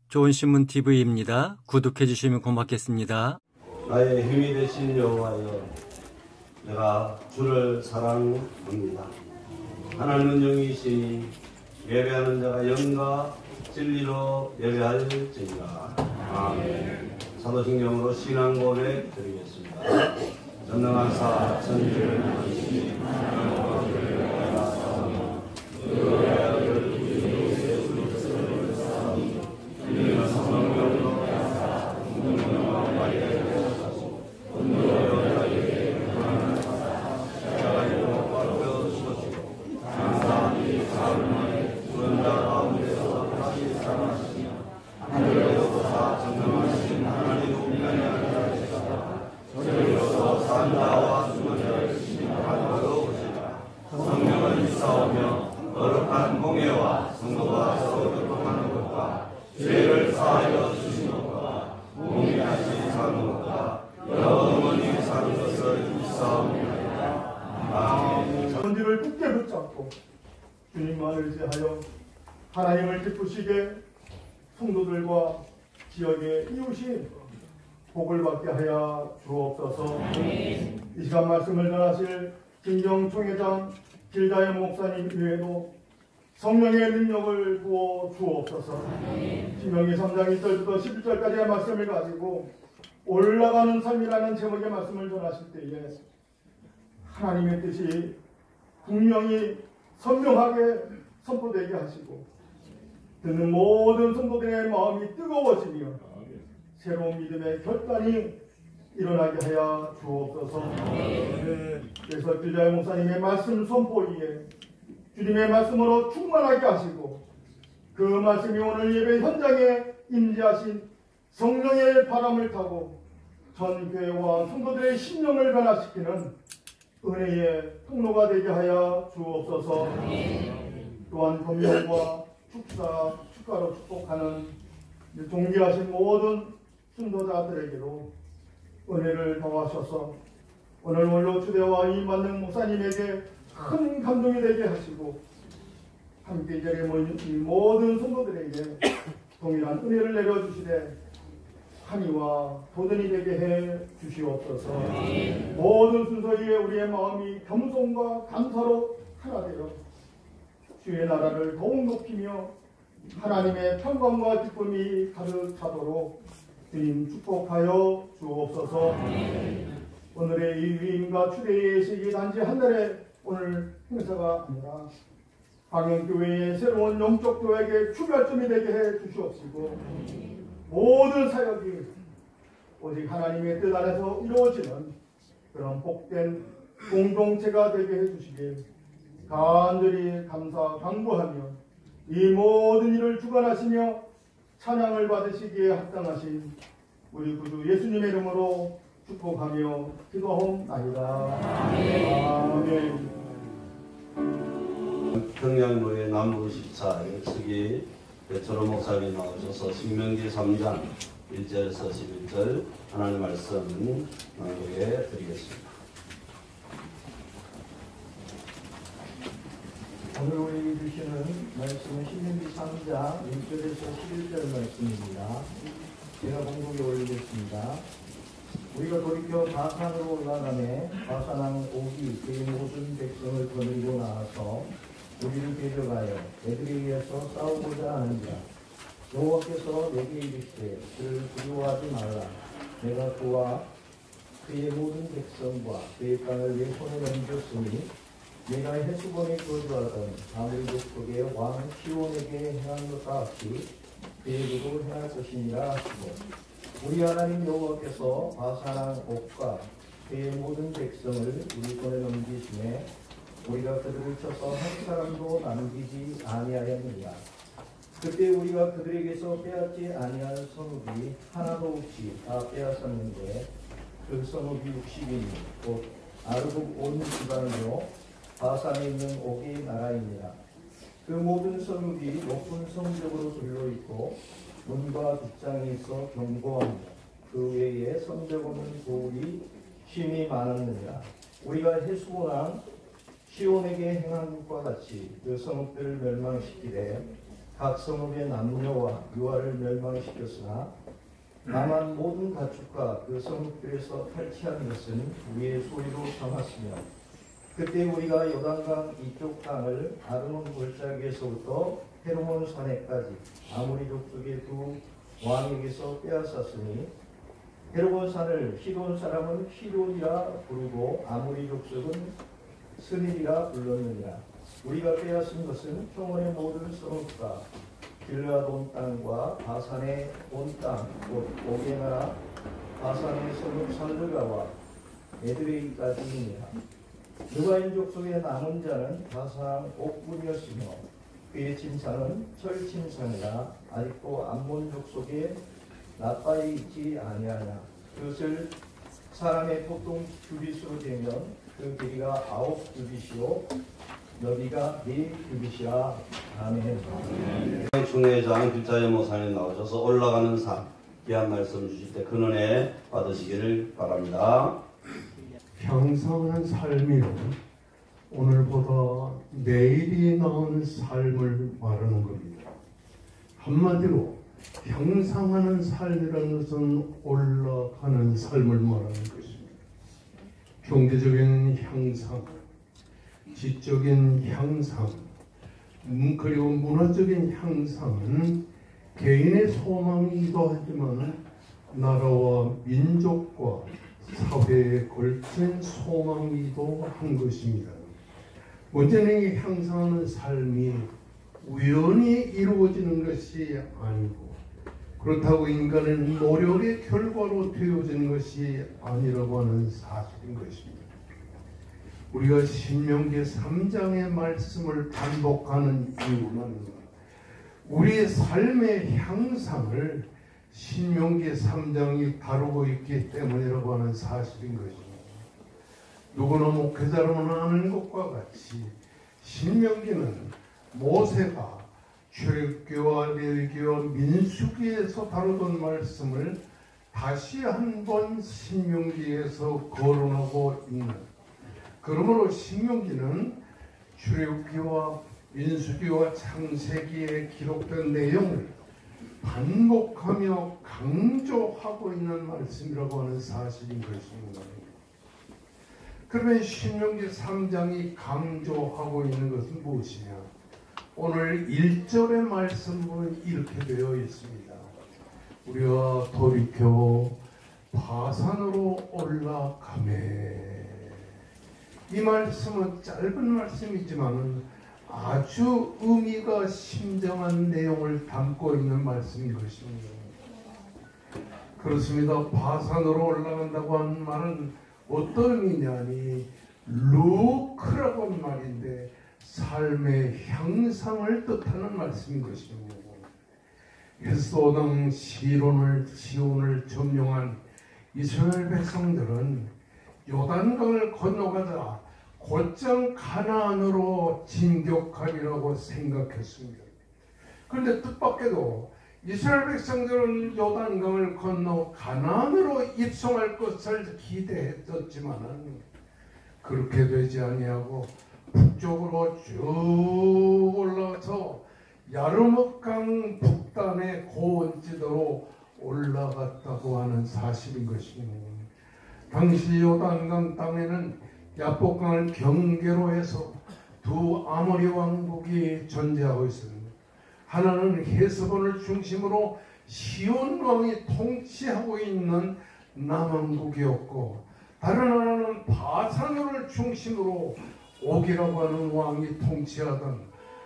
좋은 신문 TV입니다. 구독해 주시면 고맙겠습니다. 나의 힘이 되신 여호와여, 내가 주를 사랑합니다. 하나님은 영이시니 예배하는 자가 영과 진리로 예배할지니라. 아멘. 사도신경으로 신앙 고백 드리겠습니다. 전능하사 천지를 만드시니 본질을 굳게 붙잡고 주님만을 의지하여 하나님을 기쁘시게 성도들과 지역의 이웃이 복을 받게 하여 주옵소서. 이 시간 말씀을 전하실 김경 총회장 길다의 목사님 외에도 성령의 능력을 부어 주옵소서. 신명기 3장 1절부터 11절까지의 말씀을 가지고 올라가는 삶이라는 제목의 말씀을 전하실 때에 하나님의 뜻이 분명히 선명하게 선포되게 하시고 듣는 모든 성도들의 마음이 뜨거워지며 새로운 믿음의 결단이 일어나게 하여 주옵소서. 그래서 길다의 목사님의 말씀 선포위에 주님의 말씀으로 충만하게 하시고 그 말씀이 오늘 예배 현장에 임재하신 성령의 바람을 타고 전 교회와 성도들의 심령을 변화시키는 은혜의 통로가 되게 하여 주옵소서. 또한 검령과 축사, 축가로 축복하는 존귀하신 모든 순도자들에게로 은혜를 더하셔서 오늘 원로 주대와 이만능 목사님에게 큰 감동이 되게 하시고 함께 이 자리에 모인 모든 성도들에게 동일한 은혜를 내려주시되 한이와 도전이 되게 해 주시옵소서. 모든 순서 위에 우리의 마음이 겸손과 감사로 하나 되어 주의 나라를 더욱 높이며 하나님의 평강과 기쁨이 가득 차도록 주님 축복하여 주옵소서. 오늘의 이 위임과 추대의 시기 단지 한 달의 오늘 행사가 아니라 광영교회의 새로운 영적 교회에게 출발점이 되게 해 주시옵시고 모든 사역이 오직 하나님의 뜻 안에서 이루어지는 그런 복된 공동체가 되게 해주시길 간절히 감사 강구하며 이 모든 일을 주관하시며 찬양을 받으시기에 합당하신 우리 구주 예수님의 이름으로 축복하며 기도하옵나이다. 아멘. 평양로의 남부14의 측이 배철호 목사님 나오셔서 신명기 3장 1절에서 11절 하나님 말씀 나누게 드리겠습니다. 오늘 우리 주시는 말씀은 신명기 3장 1절에서 11절 말씀입니다. 제가 공독에 올리겠습니다. 우리가 돌이켜 바산으로 올라가매 바산왕 옥이 그의 모든 백성을 거느리고 나와서 우리를 대적하여 애들에 의해서 싸우고자 하는지라. 여호와께서 내게 이르시되 그를 두려워하지 말라. 내가 그와 그의 모든 백성과 그의 땅을 내 손에 넘겼으니 내가 헤스본에 거주하던 아모리 족속의 왕 시온에게 행한 것과 같이 그에게도 행할 것이니라 하시고 우리 하나님 여호와께서 바산왕 옥과 그의 모든 백성을 우리 손에 넘기시매 우리가 그들을 쳐서 한 사람도 남기지 아니하였느니라. 그때 우리가 그들에게서 빼앗지 아니할 성읍이 하나도 없이 다 빼앗았는데 그 성읍이 60인이 곧 아르국 온 지방이요 바산에 있는 옥의 나라입니다. 그 모든 성읍이 높은 성벽으로 둘러있고 문과 뒷장이 있어 견고합니다. 그 외에 성벽 없는 돌이 심히 많았느니라. 우리가 헤스본왕 시온에게 행한 것과 같이 그 성읍들을 멸망시키되 각 성읍의 남녀와 유아를 멸망시켰으나 다만 모든 가축과 그 성읍들에서 탈취한 것은 우리의 소유로 삼았으며 그때 우리가 요단강 이쪽 땅을 아르논 골짜기에서부터 헤르몬 산에까지 아모리 족속의 두 왕에게서 빼앗았으니 헤르몬 산을 시돈 사람은 히론이라 부르고 아모리 족속은 스닐이라 불렀느니라. 우리가 빼앗은 것은 평원의 모든 성읍과 길르앗 온 땅과 바산의 온 땅, 곧 오게나라 바산의 성읍 살르가와 에드레이까지이니라. 느바인 족속의 남은 자는 바산 옥군이었으며 그의 침상은 철침상이라 아직도 암몬 족속의 나빠에 있지 아니하냐. 그것을 사람의 보통 규빗으로 재면 그 길이가 9규빗이요 너비가 4규빗이라. 아멘. 중회장 길자의 모사님 나오셔서 올라가는 산 귀한 말씀 주실 때 근은혜 받으시기를 바랍니다. 평상한 삶이란 오늘보다 내일이 나은 삶을 말하는 겁니다. 한마디로 평상하는 삶이라는 것은 올라가는 삶을 말하는 것입니다. 경제적인 향상, 지적인 향상, 그리고 문화적인 향상은 개인의 소망이기도 하지만 나라와 민족과 사회에 걸친 소망이기도 한 것입니다. 문제는 이 향상하는 삶이 우연히 이루어지는 것이 아니고 그렇다고 인간의 노력의 결과로 되어지는 것이 아니라고 하는 사실인 것입니다. 우리가 신명기 3장의 말씀을 반복하는 이유는 우리의 삶의 향상을 신명기 3장이 다루고 있기 때문이라고 하는 사실인 것입니다. 누구나 목회자로만 아는 것과 같이 신명기는 모세가 출애굽기와 레위기와 민수기에서 다루던 말씀을 다시 한번 신명기에서 거론하고 있는, 그러므로 신명기는 출애굽기와 민수기와 창세기에 기록된 내용을 반복하며 강조하고 있는 말씀이라고 하는 사실인 것입니다. 그러면 신명기 3장이 강조하고 있는 것은 무엇이냐? 오늘 1절의 말씀은 이렇게 되어 있습니다. 우리가 돌이켜 바산으로 올라가매. 이 말씀은 짧은 말씀이지만 아주 의미가 심정한 내용을 담고 있는 말씀인 것입니다. 그렇습니다. 바산으로 올라간다고 하는 말은 어떤 의미냐니 루크라고 하는 말인데 삶의 향상을 뜻하는 말씀인 것입니다. 햇소당 시온을 점령한 이스라엘 백성들은 요단강을 건너가다 곧장 가나안으로 진격하리라고 생각했습니다. 그런데 뜻밖에도 이스라엘 백성들은 요단강을 건너 가나안으로 입성할 것을 기대했었지만 그렇게 되지 아니하고 북쪽으로 쭉 올라가서 야르목강 북단의 고원지대로 올라갔다고 하는 사실인 것입니다. 당시 요단강 땅에는 야복강을 경계로 해서 두 아모리 왕국이 존재하고 있습니다. 하나는 헤스본을 중심으로 시온 왕이 통치하고 있는 남왕국이었고 다른 하나는 바산을 중심으로 옥이라고 하는 왕이 통치하던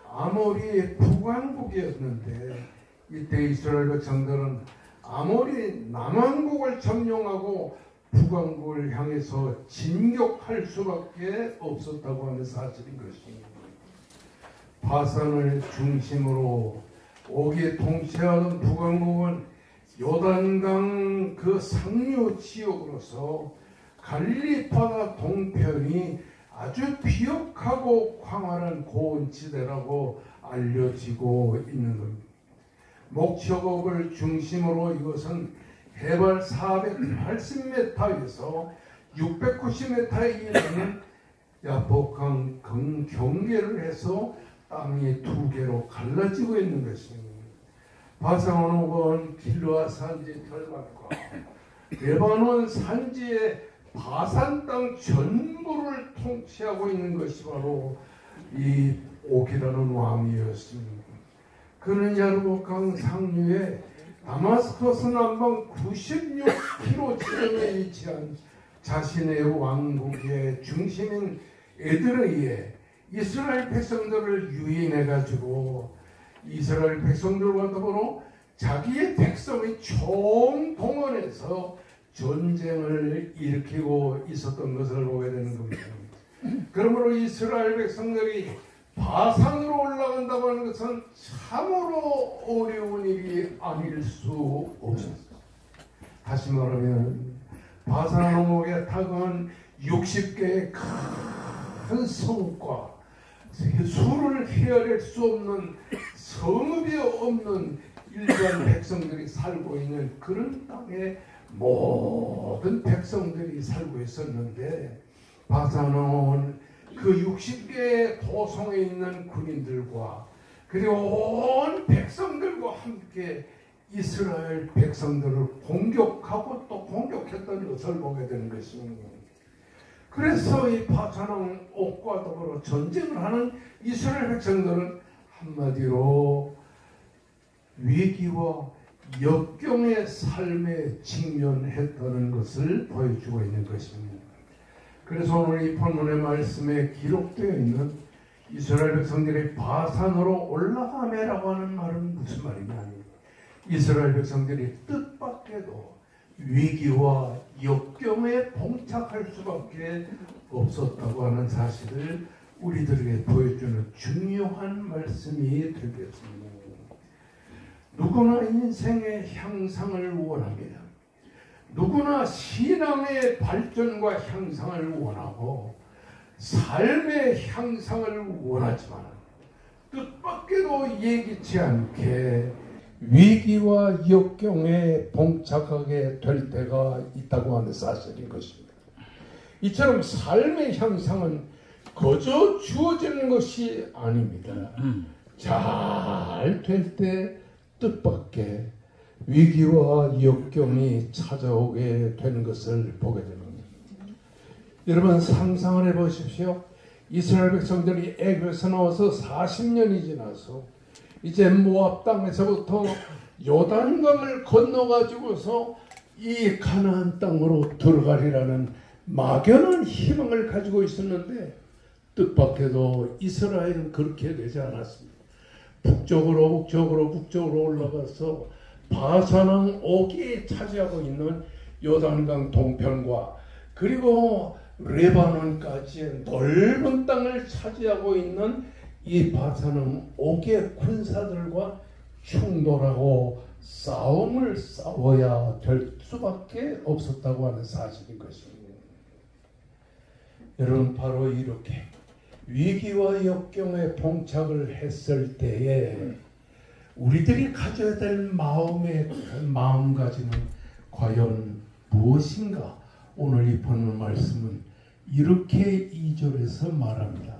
아모리의 북왕국이었는데 이때 이스라엘 백성들은 아모리 남왕국을 점령하고 북왕국을 향해서 진격할 수밖에 없었다고 하는 사실인 것입니다. 바산을 중심으로 옥이 통치하던 북왕국은 요단강 그 상류 지역으로서 갈릴리 바다 동편이 아주 비옥하고 광활한 고원지대라고 알려지고 있는 겁니다. 목척옥을 중심으로 이것은 해발 480m에서 690m에 이르는 야복강 경계를 해서 땅이 두 개로 갈라지고 있는 것입니다. 바산옥은 길르앗 산지 털밭과 레바논 산지의 바산 땅 전부를 통치하고 있는 것이 바로 이 옥이라는 왕이었습니다. 그는 야르목강 상류에 다마스커스 남방 96km 지점에 위치한 자신의 왕국의 중심인 에드레이에 이스라엘 백성들을 유인해가지고 이스라엘 백성들과 더불어 자기의 백성이 총동원해서 전쟁을 일으키고 있었던 것을 보게 되는 겁니다. 그러므로 이스라엘 백성들이 바산으로 올라간다고 하는 것은 참으로 어려운 일이 아닐 수 없습니다. 다시 말하면 바산 오목에 탁은 60개의 큰 성과, 수를 헤아릴 수 없는 성읍이 없는 일반 백성들이 살고 있는 그런 땅에 모든 백성들이 살고 있었는데, 바산은 그 60개의 도성에 있는 군인들과 그리고 온 백성들과 함께 이스라엘 백성들을 공격하고 또 공격했던 것을 보게 되는 것입니다. 그래서 이 바산 옥과 더불어 전쟁을 하는 이스라엘 백성들은 한마디로 위기와 역경의 삶에 직면했다는 것을 보여주고 있는 것입니다. 그래서 오늘 이 본문의 말씀에 기록되어 있는 이스라엘 백성들이 바산으로 올라가매라고 하는 말은 무슨 말이냐? 이스라엘 백성들이 뜻밖에도 위기와 역경에 봉착할 수밖에 없었다고 하는 사실을 우리들에게 보여주는 중요한 말씀이 되겠습니다. 누구나 인생의 향상을 원합니다. 누구나 신앙의 발전과 향상을 원하고 삶의 향상을 원하지만 뜻밖에도 예기치 않게 위기와 역경에 봉착하게 될 때가 있다고 하는 사실인 것입니다. 이처럼 삶의 향상은 거저 주어지는 것이 아닙니다. 잘 될 때 뜻밖의 위기와 역경이 찾아오게 되는 것을 보게 됩니다. 여러분 상상을 해보십시오. 이스라엘 백성들이 애굽에서 나와서 40년이 지나서 이제 모압 땅에서부터 요단강을 건너가지고서 이 가나안 땅으로 들어가리라는 막연한 희망을 가지고 있었는데 뜻밖에도 이스라엘은 그렇게 되지 않았습니다. 북쪽으로 올라가서 바산왕 옥이 차지하고 있는 요단강 동편과 그리고 레바논까지의 넓은 땅을 차지하고 있는 이 바산왕 옥의 군사들과 충돌하고 싸움을 싸워야 될 수밖에 없었다고 하는 사실인 것입니다. 여러분 바로 이렇게 위기와 역경에 봉착을 했을 때에 우리들이 가져야 될 마음가짐은 과연 무엇인가? 오늘 이 본문 말씀은 이렇게 2절에서 말합니다.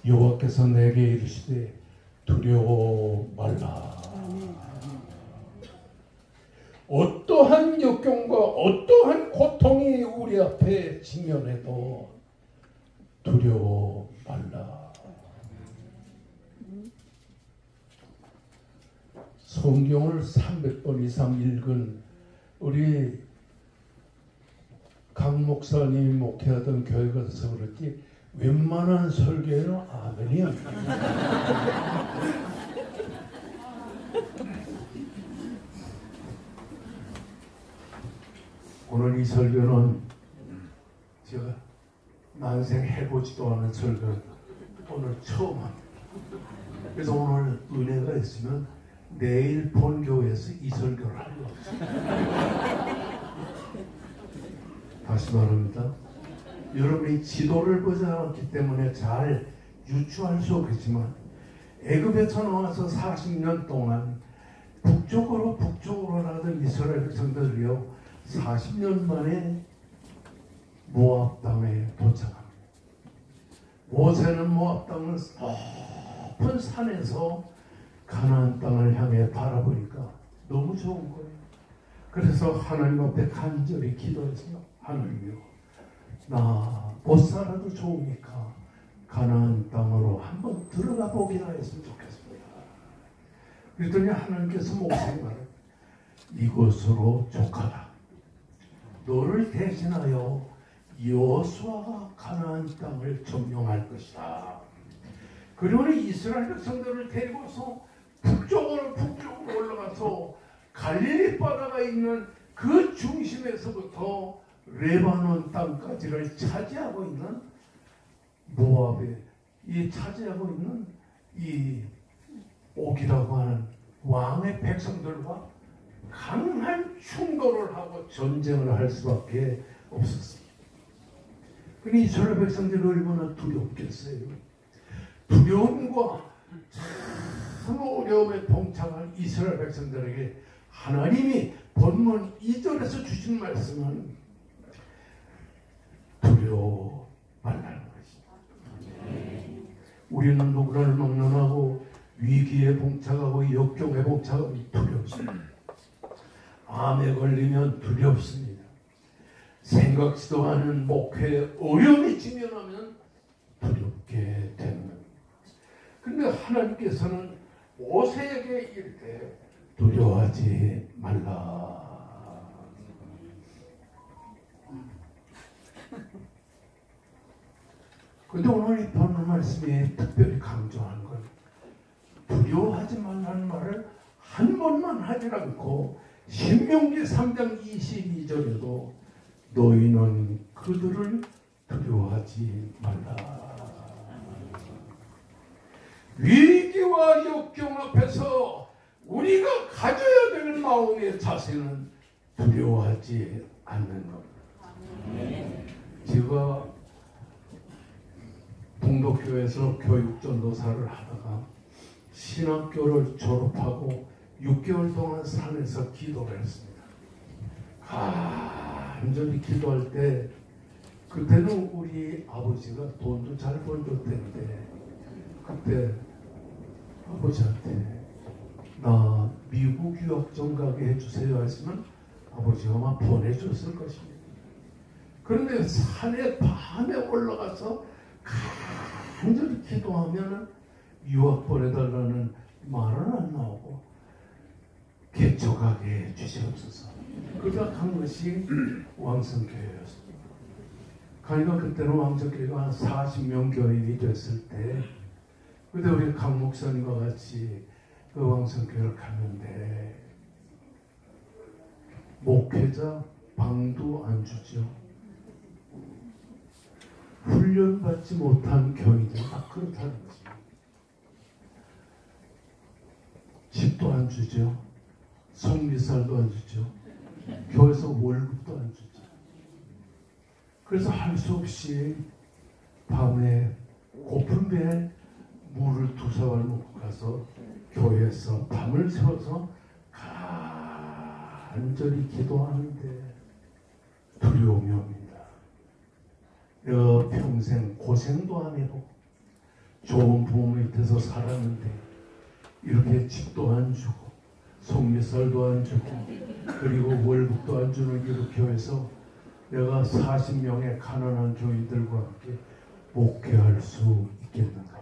여호와께서 내게 이르시되 두려워 말라. 어떠한 역경과 어떠한 고통이 우리 앞에 직면해도 두려워 말라. 성경을 300번 이상 읽은 우리 강 목사님이 목회하던 교회 가서 그렇지 웬만한 설교에는 아멘이 안 됩니다. 오늘 이 설교는 제가 난생 해보지도 않은 설교 오늘 처음 합니다. 그래서 오늘 은혜가 있으면 내일 본교회에서 이 설교를 하려고 합니다. 다시 말합니다. 여러분이 지도를 보지 않았기 때문에 잘 유추할 수 없겠지만 애굽에서 나와서 40년 동안 북쪽으로 나가던 이스라엘 백성들이요 40년 만에 모압 땅에 도착합니다. 모세는 모압 땅을 높은 산에서 가나안 땅을 향해 바라보니까 너무 좋은 거예요. 그래서 하나님 앞에 간절히 기도했어요. 하나님이요, 나 못 살아도 좋으니까 가나안 땅으로 한번 들어가 보기나 했으면 좋겠습니다. 그랬더니 하나님께서 모세에게 말해요. 이곳으로 족하라. 너를 대신하여 여호수아가 가나안 땅을 점령할 것이다. 그러니 이스라엘 백성들을 데리고서 북쪽으로 올라가서 갈릴리 바다가 있는 그 중심에서부터 레바논 땅까지를 차지하고 있는 모압의 차지하고 있는 이 옥이라고 하는 왕의 백성들과 강한 충돌을 하고 전쟁을 할 수밖에 없었습니다. 그러니 이스라엘 백성들이 얼마나 두렵겠어요. 두려움과 참 어려움에 봉착한 이스라엘 백성들에게 하나님이 본문 2절에서 주신 말씀은 두려워 말라는 것입니다. 우리는 누구를 막론하고 위기에 봉착하고 역경에 봉착하고 두렵습니다. 암에 걸리면 두렵습니다. 생각지도 않은 목회에 어려움이 직면하면 두렵게 되는 겁니다. 그런데 하나님께서는 모세에게 이르되 두려워하지 말라. 그런데 오늘 이 본문 말씀이 특별히 강조하는 건 두려워하지 말라는 말을 한 번만 하지 않고 신명기 3장 22절에도 너희는 그들을 두려워하지 말라. 위기와 역경 앞에서 우리가 가져야 될 마음의 자세는 두려워하지 않는 겁니다. 제가 동독교회에서 교육전도사를 하다가 신학교를 졸업하고 6개월 동안 산에서 기도를 했습니다. 간절히 기도할 때 그때는 우리 아버지가 돈도 잘 벌던 때인데 그때 아버지한테 나 미국 유학 좀 가게 해주세요 했으면 아버지가 막 보내줬을 것입니다. 그런데 산에 밤에 올라가서 간절히 기도하면 유학 보내달라는 말은 안 나오고 개척하게 해주시옵소서. 그러다 간 것이 왕성교회였습니다. 그러니까 그때는 왕성교회가 한 40명 교인이 됐을 때 그때 우리 강 목사님과 같이 그 왕성교회를 갔는데 목회자 방도 안 주죠. 훈련받지 못한 교인들 막 그렇다는 거죠. 집도 안 주죠. 성미살도 안 주죠. 교회에서 월급도 안 주죠. 그래서 할 수 없이 밤에 고픈 배에 물을 2사발 먹고 가서 교회에서 밤을 새워서 간절히 기도하는데 두려움이 옵니다. 내가 평생 고생도 안 해보고 좋은 부모 밑에서 살았는데 이렇게 집도 안 주고 속미살도 안 주고 그리고 월급도 안 주는 이 교회에서 내가 40명의 가난한 교인들과 함께 목회할 수 있겠는가?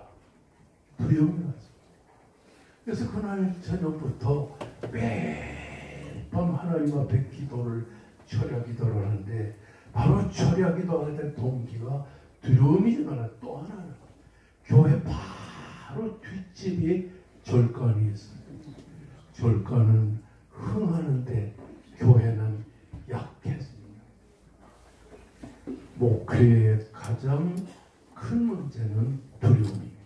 두려움이 났습니다. 그래서 그날 저녁부터 매일 밤 하나님 앞에 기도를 철야 기도를 하는데 바로 철야 기도하게 된 동기가 두려움이지만 또 하나는 교회 바로 뒷집이 절간이 있습니다. 절간은 흥하는데 교회는 약했습니다. 목회의 가장 큰 문제는 두려움입니다.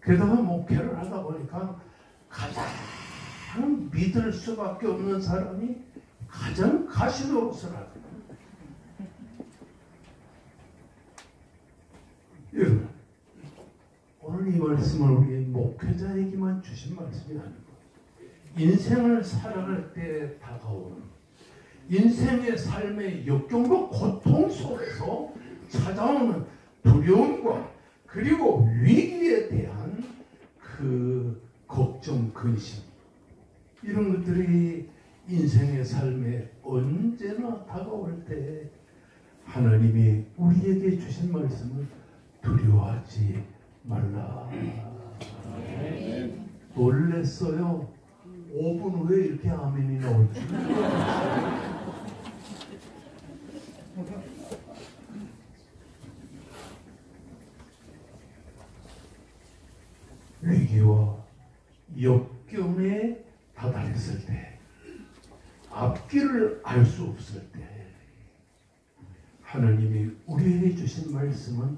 게다가 목회를 하다 보니까 가장 믿을 수밖에 없는 사람이 가장 가시노릇을 합니다. 여러분, 오늘 이 말씀을 우리 목회자에게만 주신 말씀이 아니고 인생을 살아갈 때 다가오는 인생의 삶의 역경과 고통 속에서 찾아오는 두려움과 그리고 위기에 대한 그 걱정, 근심, 이런 것들이 인생의 삶에 언제나 다가올 때 하나님이 우리에게 주신 말씀은 두려워하지 말라. 놀랬어요. 5분 후에 이렇게 아멘이 나올 줄. 위기와 역경에 다다랐을 때, 앞길을 알 수 없을 때 하나님이 우리에게 주신 말씀은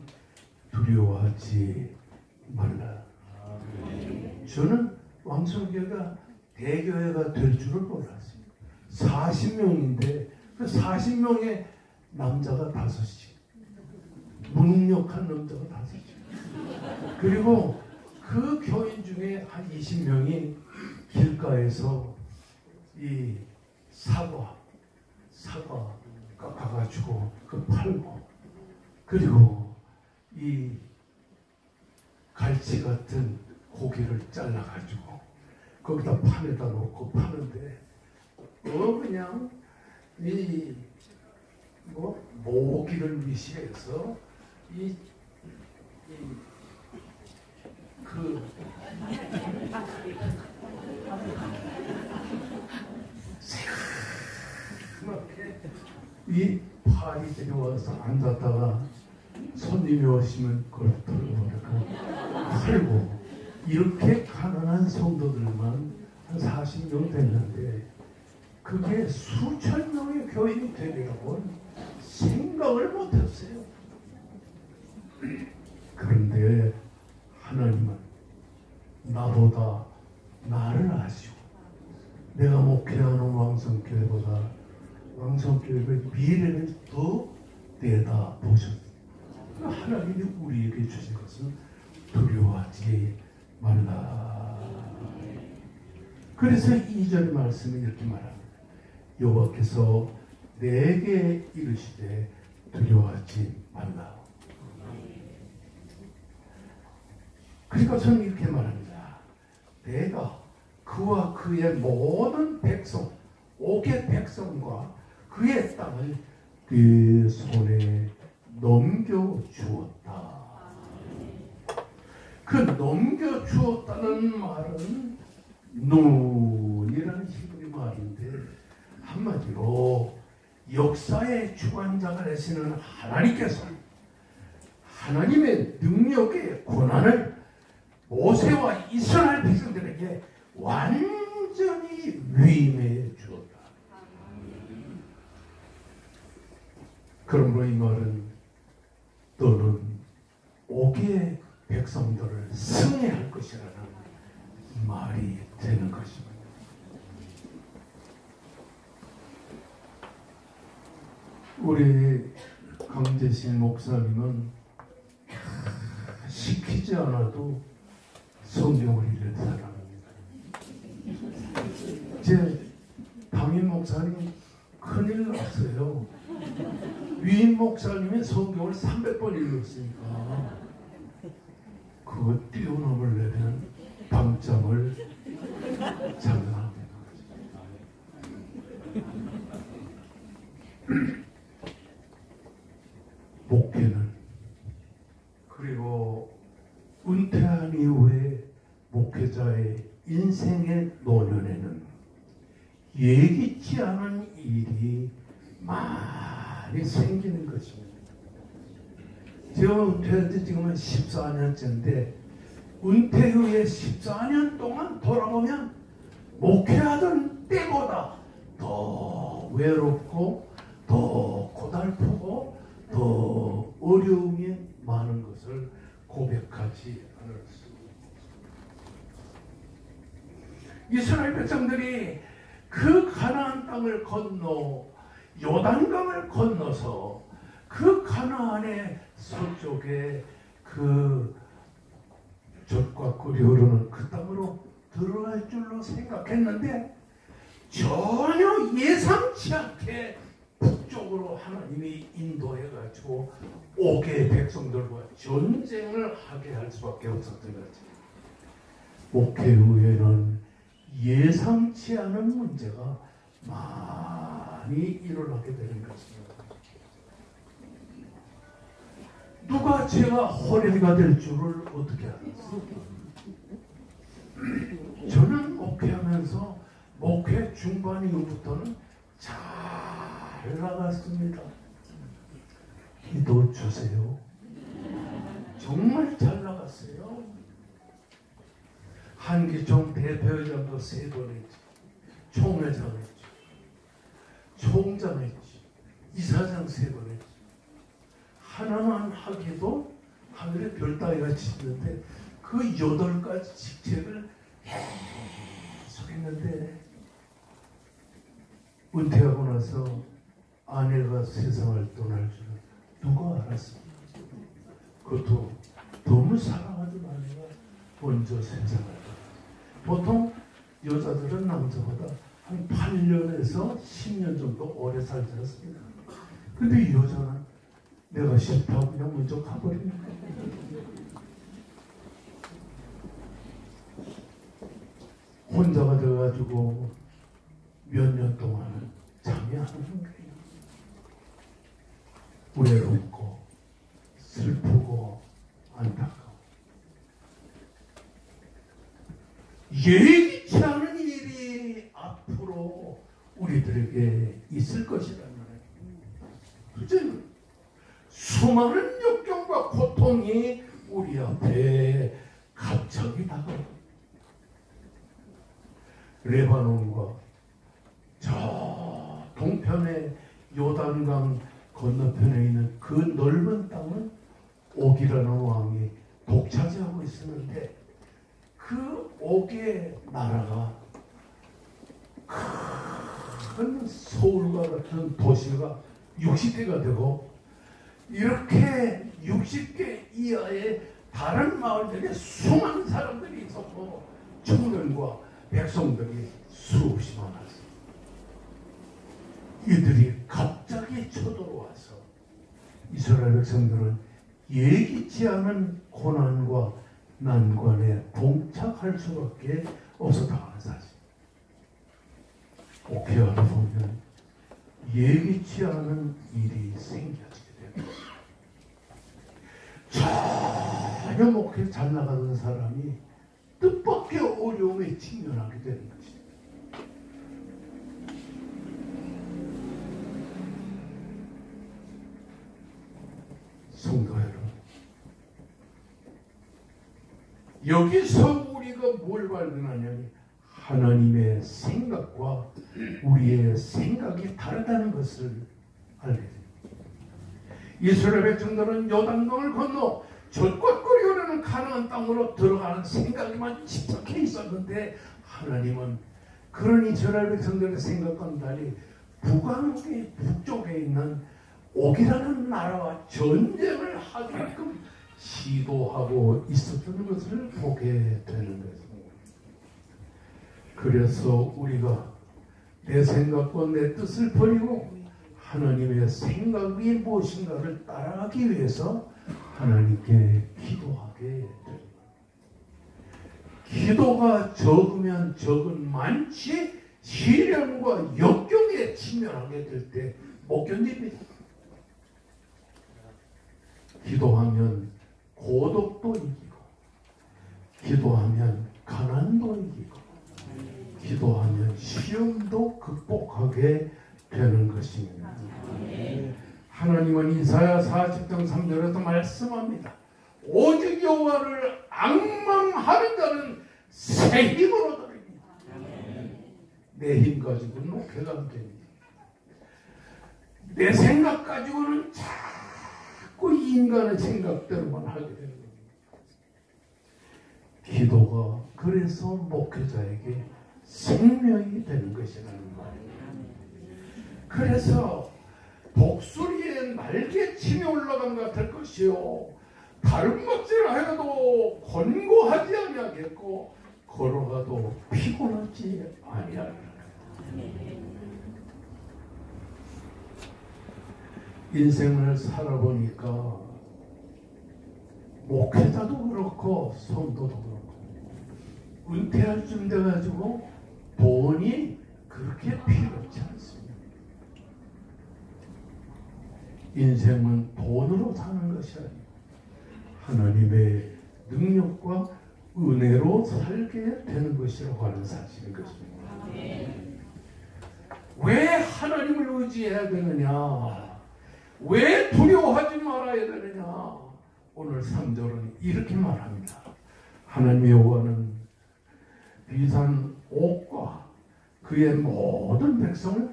두려워하지 말라. 저는 왕성교회가 대교회가 될 줄을 몰랐습니다. 40명인데 그 40명의 남자가 5씩, 무능력한 남자가 5씩, 그리고 그 교인 중에 한 20명이 길가에서 이 사과 깎아가지고 그 팔고, 그리고 이 갈치 같은 고기를 잘라가지고 거기다 판에다 놓고 파는데, 그냥 이 모기를 위시해서 이 파리 데려와서 앉았다가 손님이 오시면 그걸 털어버리고 팔고, 이렇게 가난한 성도들만 한 40명 됐는데 그게 수천 명의 교인이 되리라고는 생각을 못했어요. 그런데 하나님은 나보다 나를 아시고 내가 목회하는 왕성교회보다 왕성교회의 미래를 더 내다보셨습니다. 하나님이 우리에게 주신 것은 두려워하지 말라. 그래서 2절 말씀은 이렇게 말합니다. 여호와께서 내게 이르시되 두려워하지 말라. 그러니까 저는 이렇게 말합니다. 내가 그와 그의 모든 백성, 5개 백성과 그의 땅을 그 손에 넘겨주었다. 그 넘겨주었다는 말은 눈이라는 히브리 말인데, 한마디로 역사의 주관자가 되시는 하나님께서 하나님의 능력의 권한을 모세와 이스라엘 백성들에게 완전히 위임해 주었다. 그러므로 이 말은 너는 5개의 백성들을 승리할 것이라는 말이 되는 것입니다. 우리 강재신 목사님은 시키지 않아도 성경을 읽는 사람입니다. 제 담임 목사님 큰일 났어요. 위임 목사님이 성경을 300번 읽었으니까 그거 뛰어넘으려면 밤잠을 자야 되는 거죠. 목회는, 그리고 은퇴한 이후에 목회자의 인생의 노년에는 예기치 않은 일이 많이 생기는 것입니다. 제가 은퇴할 때 지금은 14년째인데 은퇴 후에 14년 동안 돌아보면 목회하던 때보다 더 외롭고 더 고달프고 더 어려움이 많은 것을 고백하지 않을 수 없습니다. 이스라엘 백성들이 그 가나안 땅을 건너 요단강을 건너서 그 가나안의 서쪽에 그 젖과 꿀이 흐르는 그 땅으로 들어갈 줄로 생각했는데 전혀 예상치 않게 북 북쪽으로 하나님이 인도해가지고 5개의 백성들과 전쟁을 하게 할 수밖에 없었던 거지. 목회 후에는 예상치 않은 문제가 많이 일어나게 되는 것입니다. 누가 제가 호래비가 될 줄을 어떻게 알았어요? 저는 목회하면서 목회 중반 이후부터는 잘 나갔습니다. 기도 주세요. 정말 잘 나갔어요. 한기총 대표회장도 3번 했지, 총회장 했지, 총장 했지, 이사장 3번 했지. 하나만 하기도 하늘에 별 따위가 치는데 그 8가지 직책을 계속 했는데 은퇴하고 나서 아내가 세상을 떠날 줄은 누가 알았습니까? 그것도 너무 사랑하던 아내가 먼저 세상을 떠났어요. 보통 여자들은 남자보다 한 8년에서 10년 정도 오래 살지 않습니까? 근데 이 여자는 내가 싫다고 그냥 먼저 가버립니다. 혼자가 돼가지고 몇 년 동안은 잠이 안 오는 거예요. 외롭고 슬프고 안타까워. 예기치 않은 일이 앞으로 우리들에게 있을 것이라는 거예요. 그제는 수많은 역경과 고통이 우리 앞에 갑자기 다가옵니다. 레바논과 저 동편의 요단강 건너편에 있는 그 넓은 땅은 옥이라는 왕이 독차지하고 있었는데 그 옥의 나라가 큰 서울과 같은 도시가 60개가 되고 이렇게 60개 이하의 다른 마을들에 수많은 사람들이 있었고 청년과 백성들이 수없이 많았어요. 이들이 갑자기 쳐들어와서 이스라엘 백성들은 예기치 않은 고난과 난관에 봉착할 수밖에 없었다는 사실. 목회하다 보면 예기치 않은 일이 생겨지게 됩니다. 전혀 목회 잘 나가던 사람이 뜻밖의 어려움에 직면하게 되는 것입니다. 성도 여러분, 여기서 우리가 뭘 발견하냐면 하나님의 생각과 우리의 생각이 다르다는 것을 알게 됩니다. 이스라엘 백성들은 요단강을 건너 젖과 꿀이 흐르는 가나안 땅으로 들어가는 생각에만 집착해 있었는데 하나님은 그런 이스라엘 백성들의 생각과는 달리 북왕의 북쪽에 있는 옥이라는 나라와 전쟁을 하게끔 시도하고 있었던 것을 보게 되는 것입니다. 그래서 우리가 내 생각과 내 뜻을 버리고 하나님의 생각이 무엇인가를 따라가기 위해서 하나님께 기도하게 됩니다. 기도가 적으면 적은 많지 시련과 역경에 직면하게 될 때 못 견딥니다. 기도하면 고독도 이기고 기도하면 가난도 이기고 기도하면 시험도 극복하게 되는 것입니다. 하나님은 이사야 40장 3절에서 말씀합니다. 오직 여호와를 앙망하는 자는 새 힘을 얻으리니. 내 힘 가지고는 목회가 안 됩니다. 내 생각 가지고는 자꾸 인간의 생각대로만 하게 되는 겁니다. 기도가 그래서 목회자에게 생명이 되는 것이라는 말입니다. 그래서 독수리의 날개침이 올라간 것 같을 것이요 다른 것을 하여도 권고하지 아니하겠고 걸어가도 피곤하지 아니하리라. 인생을 살아보니까 목회자도 그렇고 성도도 그렇고 은퇴할 쯤 돼가지고 돈이 그렇게 필요치 않습니다. 인생은 돈으로 사는 것이 아니고 하나님의 능력과 은혜로 살게 되는 것이라고 하는 사실인 것입니다. 왜 하나님을 의지해야 되느냐? 왜 두려워하지 말아야 되느냐? 오늘 3절은 이렇게 말합니다. 하나님 여호와는 비산 옥과 그의 모든 백성을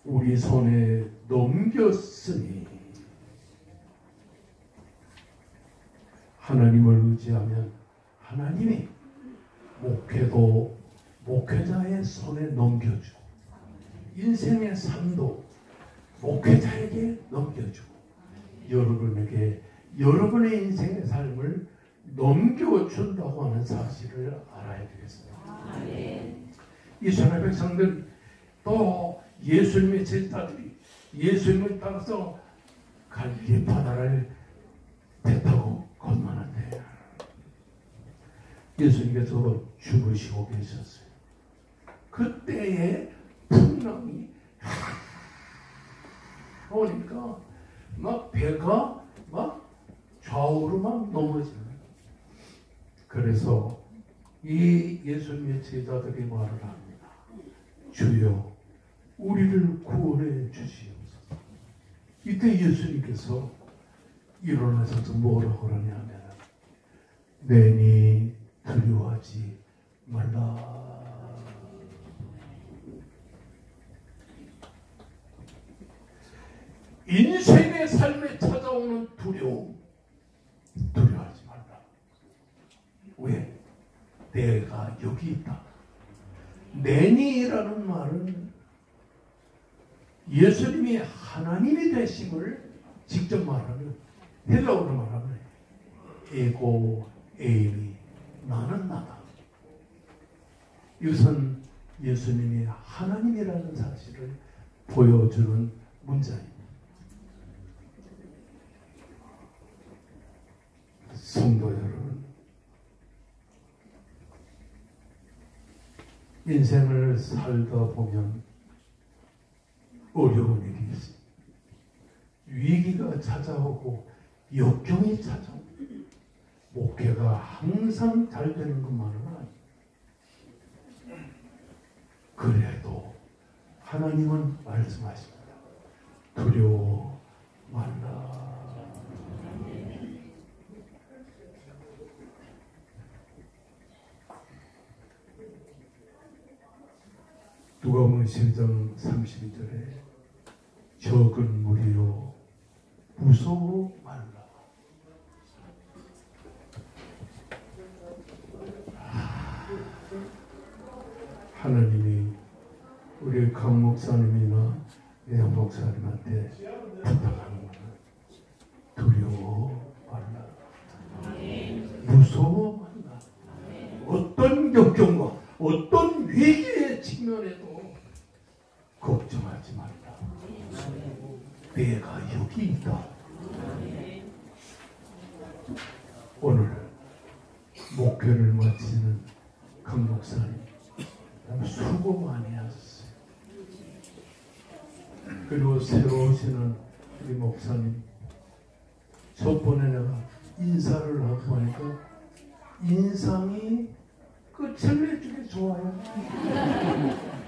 우리 손에 넘겼으니 하나님을 의지하면 하나님이 목회도 목회자의 손에 넘겨주고 인생의 삶도 목회자에게 넘겨주고 여러분에게 여러분의 인생의 삶을 넘겨준다고 하는 사실을 알아야 되겠습니다. 이스라엘 백성들 또 예수님의 제자들이 예수님을 따라서 갈릴리 바다를 배 타고 건너는데 예수님께서 죽으시고 계셨어요. 그때에 풍랑이 오니까 막 배가 막 좌우로 막 넘어지는. 그래서 이 예수님의 제자들이 말을 합니다. 주여 우리를 구원해 주시옵소서. 이때 예수님께서 일어나셔서 뭐라고 그러냐면 내니 두려워하지 말라. 인생의 삶에 찾아오는 두려움, 두려워하지 말라. 왜? 내가 여기 있다. 내니라는 말은 예수님이 하나님이 되심을 직접 말하는 헬라어로 말하면 에고 에이미 나는 나다. 이것은 예수님이 하나님이라는 사실을 보여주는 문자입니다. 성도 여러분, 인생을 살다 보면 어려운 일이 있습니다. 위기가 찾아오고 역경이 찾아오고 목회가 항상 잘 되는 것만은 아닙니다. 그래도 하나님은 말씀하십니다. 두려워 말라. 누가복음 12장 32절에 적은 무리요 무서워 말라. 하나님이 우리 강 목사님이나 양 목사님한테 부탁하는 것은 두려워 말라. 무서워 말라. 어떤 역경과 어떤 위기의 직면에도 걱정하지 말라. 내가 여기 있다. 오늘 목회를 마치는 강 목사님 수고 많이 하셨어요. 그리고 새로 오시는 우리 목사님 저번에 내가 인사를 하고 하니까 인상이 끝을 내주게 좋아요.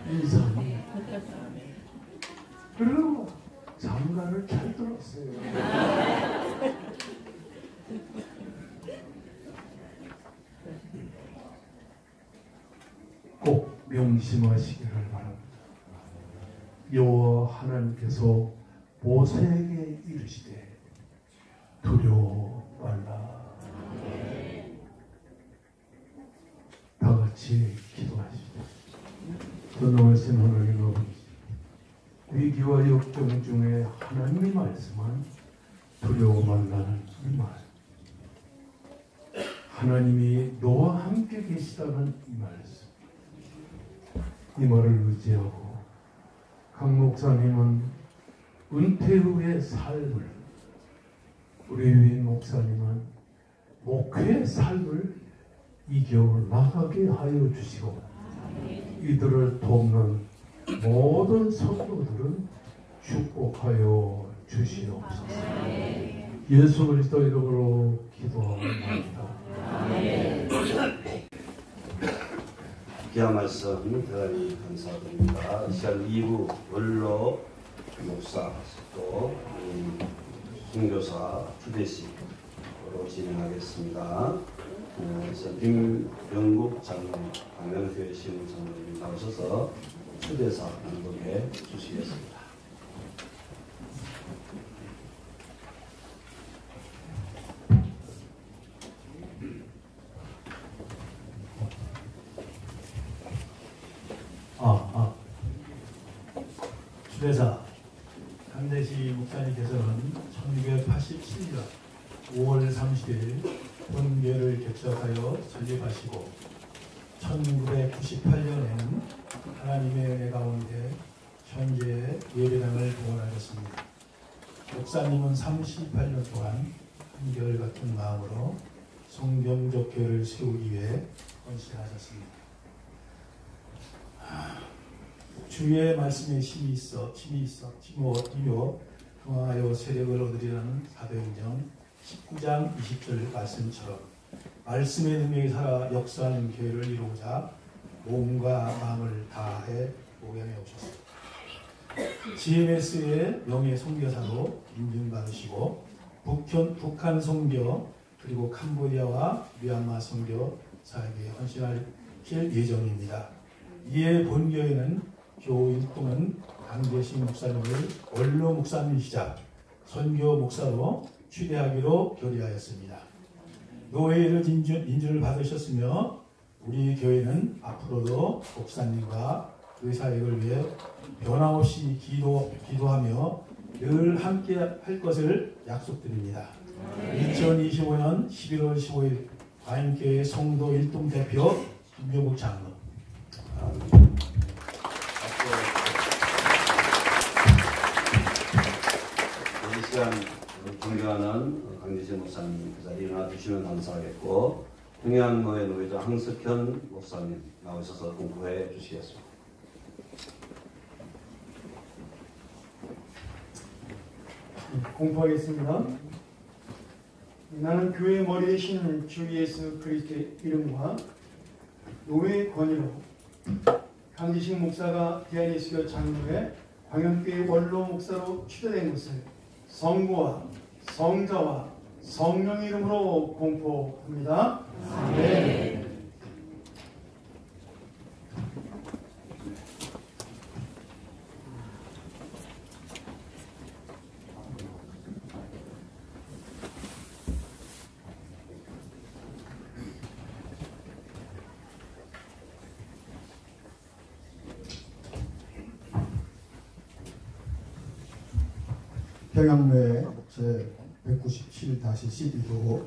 인상이. 그리고 장가를 잘 들었어요. 꼭 명심하시기를 바랍니다. 여호와 하나님께서 모세에게 이르시되 두려워 말라. 다 같이 기도하시죠. 전능하신 하나님 아버지, 위기와 역경 중에 하나님이 말씀한 두려워 말라는 이 말, 하나님이 너와 함께 계시다는 이 말씀, 이 말을 의지하고 강 목사님은 은퇴 후의 삶을 우리 유인 목사님은 목회의 삶을 이겨나가게 하여 주시고 이들을 돕는 모든 성도들은 축복하여 주시옵소서. 예수 그리스도 이름으로 기도합니다. 귀한 말씀 대단히 감사드립니다. 이 시간 2부 원로 목사 또 선교사 추대식으로 진행하겠습니다. 김병국 장로, 광명교회 신부 장로님 나오셔서 추대사 연극해 주시겠습니다. 추대사 강대식 목사님께서는 1987년 5월 30일 본교를 개척하여 설립하시고 1998년에는 하나님의 은혜 가운데 현재 예배당을 동원하였습니다. 목사님은 38년 동안 한결같은 마음으로 성경적 교회를 세우기 위해 헌신하셨습니다. 주의 말씀에 힘이 흥하여 세력을 얻으리라는 사도행전 19장 20절 말씀처럼 말씀의 능력이 살아 역사하는 교회를 이루고자 몸과 마음을 다해 목양해 오셨습니다. GMS의 명예 선교사로 인증받으시고 북한 선교 그리고 캄보디아와 미얀마 선교사에게 헌신할 예정입니다. 이에 본교회는 교인 또는 강대식 목사님을 원로 목사님이시자 선교 목사로 추대하기로 결의하였습니다. 노회를 인준을 받으셨으며 우리 교회는 앞으로도 목사님과 그 사역을 위해 변함없이 기도하며 늘 함께 할 것을 약속드립니다. 2025년 11월 15일 과인교회 성도 일동 대표 김병국 장로. 이 시간 존경하는 강대식 목사님 그 자리에 일어나주시면 감사하겠고 평양노회 노회장 황석현 목사님 나오셔서 공부해 주시겠습니다. 공부하겠습니다. 나는 교회의 머리 대신 주 예수 그리스도의 이름과 노회의 권위로 강대식 목사가 대한예수교 장로회 광연교회 원로 목사로 추대된 것을 성부와 성자와 성령의 이름으로 공포합니다. 아멘. 평양노회 제197-12호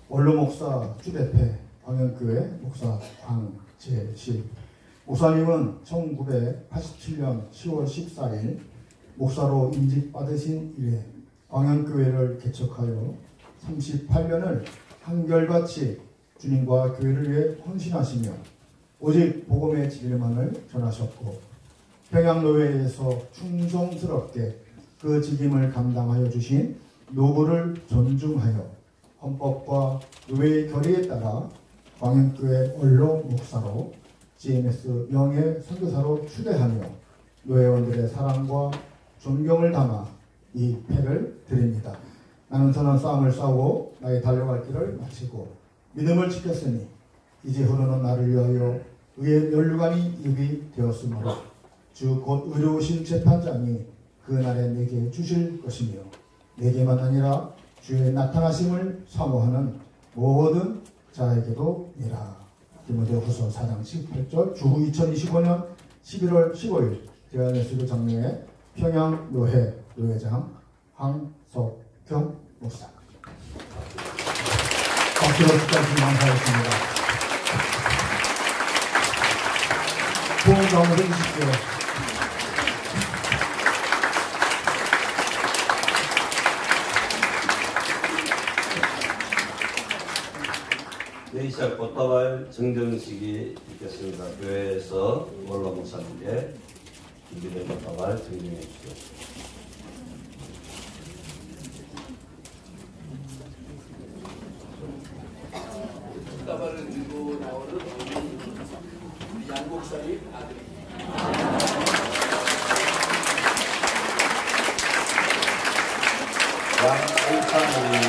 원로 목사 주대패 광연교회 목사 황재식 목사님은 1987년 10월 14일 목사로 임직받으신 이래 광연교회를 개척하여 38년을 한결같이 주님과 교회를 위해 헌신하시며 오직 복음의 진리만을 전하셨고 평양노회에서 충성스럽게 그 직임을 감당하여 주신 노고를 존중하여 헌법과 노회의 결의에 따라 광연교회 원로 목사로 GMS 명예 선교사로 추대하며 노회원들의 사랑과 존경을 담아 이 패를 드립니다. 나는 선한 싸움을 싸우고 나의 달려갈 길을 마치고 믿음을 지켰으니 이제 흐르는 나를 위하여 의의 면류관이 입이 되었으므로 주 곧 의로우신 재판장이 그날에 내게 주실 것이며 내게만 아니라 주의 나타나심을 사모하는 모든 자에게도 이라. 디모데후서 4장 18절 주후 2025년 11월 15일 대한예수교 장로회 평양노회 노회장 황석경 목사. 박수로 축하드리며 감사하겠습니다. 소원 가운데 해주십시오. 내일 시작 꽃다발 증정식이 있겠습니다. 교회에서 원로 목사님께 준비된 꽃다발 증정해 주시죠. 꽃다발을 들고 나오는 양 목사님 아들. 양일사님이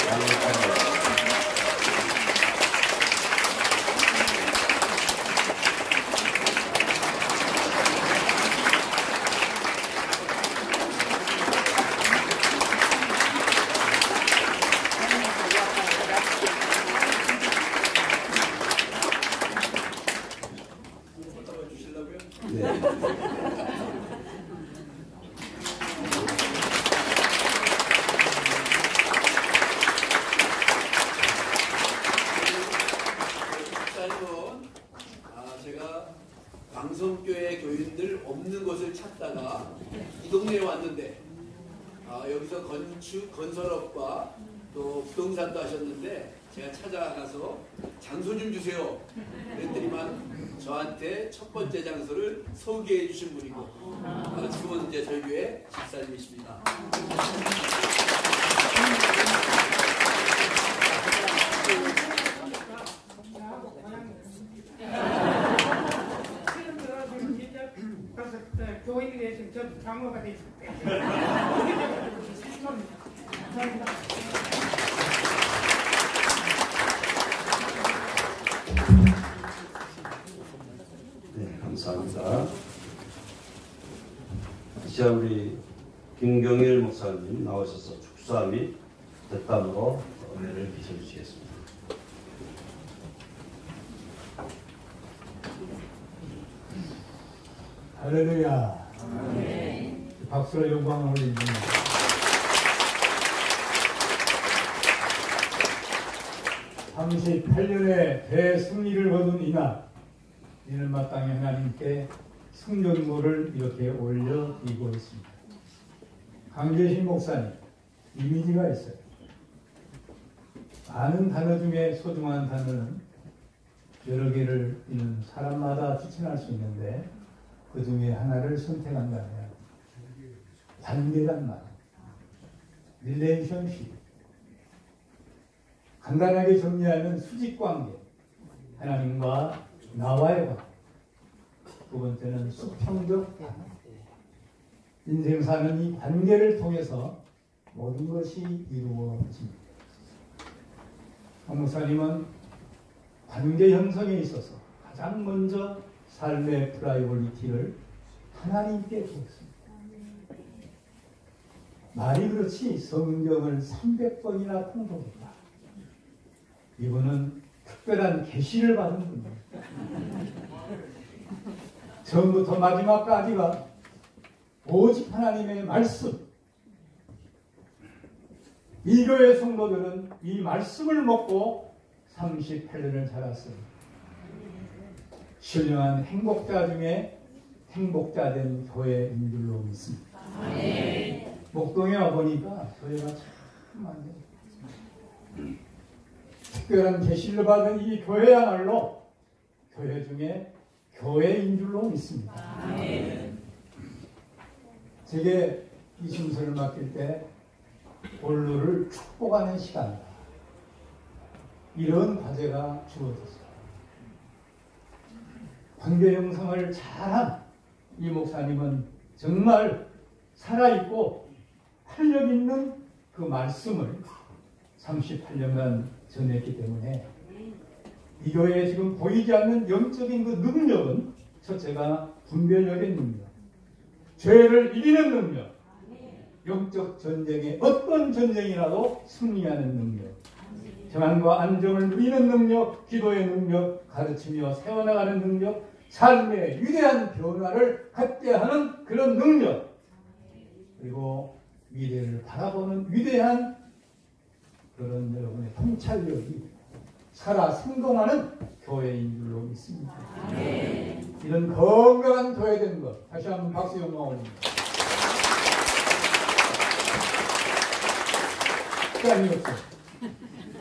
양일사님. 꽃다발 주시려고요? 네. 목사님은 제가 방송교회 교인들 없는 곳을 찾다가 이 동네에 왔는데 여기서 건설업과 또 부동산도 하셨는데 제가 찾아가서 장소 좀 주세요 그랬더니만 저한테 첫 번째 장소를 소개해 주신 분이고 지금은 이제 저희 교회 집사님이십니다. 교인들이 지금 저 장모가 돼 있어요. 감사합니다. 네, 감사합니다. 이제 우리 김경일 목사님 나오셔서 축사 및 덕담으로 은혜를 비춰주시겠습니다. 할렐루야. 박수로 영광을 올립니다. (38년의) 대승리를 거둔 이날, 이를 마땅히 하나님께 승전물을 이렇게 올려드리고 있습니다. 강재신 목사님 이미지가 있어요. 많은 단어 중에 소중한 단어는 여러 개를 있는 사람마다 추천할 수 있는데 그 중에 하나를 선택한다면 관계란 말, 릴레이션십. 간단하게 정리하면 수직관계, 하나님과 나와의 관계. 두 번째는 수평적 관계. 인생 사는 이 관계를 통해서 모든 것이 이루어집니다. 강 목사님은 관계 형성에 있어서 가장 먼저 삶의 프라이오리티를 하나님께 두었습니다. 말이 그렇지 성경을 300번이나 통독했다. 이분은 특별한 계시를 받은 분이에요. 처음부터 마지막까지가 오직 하나님의 말씀. 이 교회 성도들은 이 말씀을 먹고 38년을 살았습니다. 신령한 행복자 중에 행복자된 교회인 줄로 믿습니다. 목동에 와보니까 교회가 참 많네요. 특별한 계시를 받은 이 교회야말로 교회 중에 교회인 줄로 믿습니다. 제게 이 순서를 맡길 때 본루를 축복하는 시간이다. 이런 과제가 주어졌어요. 관계 형성을 잘한 이 목사님은 정말 살아있고 활력 있는 그 말씀을 38년간 전했기 때문에 이 교회에 지금 보이지 않는 영적인 그 능력은 첫째가 분별력의 능력, 죄를 이기는 능력, 영적 전쟁에 어떤 전쟁이라도 승리하는 능력, 평안과 안정을 누리는 능력, 기도의 능력, 가르치며 세워나가는 능력, 삶의 위대한 변화를 갖게 하는 그런 능력, 그리고 미래를 바라보는 위대한 그런 여러분의 통찰력이 살아 생동하는 교회인 줄로 믿습니다. 이런 건강한 교회된 것 다시 한번 박수 영광 올립니다. 시간이 없어요.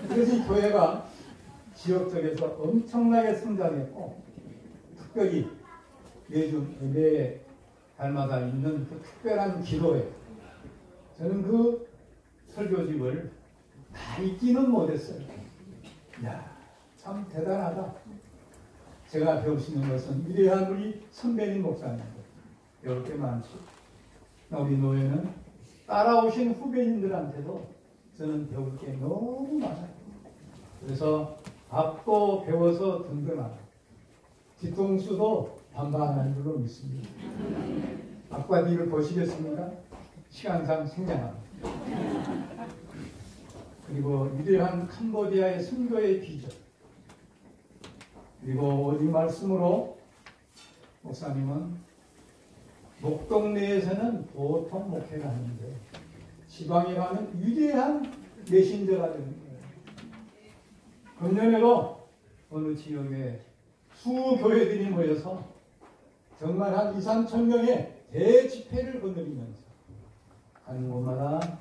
그래서 이 교회가 지역적에서 엄청나게 성장했고, 특별히 매 달마다 있는 그 특별한 기도회, 저는 그 설교집을 다 읽지는 못했어요. 야, 참 대단하다. 제가 배울 수 있는 것은 위대한 우리 선배님 목사님들 배울 게 많죠. 우리 노예는 따라오신 후배님들한테도 저는 배울 게 너무 많아요. 그래서 밥도 배워서 든든하고 뒤통수도 반반한 줄로 믿습니다. 앞과 뒤를 보시겠습니까? 시간상 생략합니다. 그리고 위대한 캄보디아의 선교의 비전, 그리고 오직 말씀으로 목사님은 목동네에서는 보통 목회가 아닌데 지방에 가면 위대한 메신저가 되는 거예요. 금년에도 어느 지역에 수교회들이 모여서 정말 한 2, 3천 명의 대집회를 거느리면서 가는 곳마다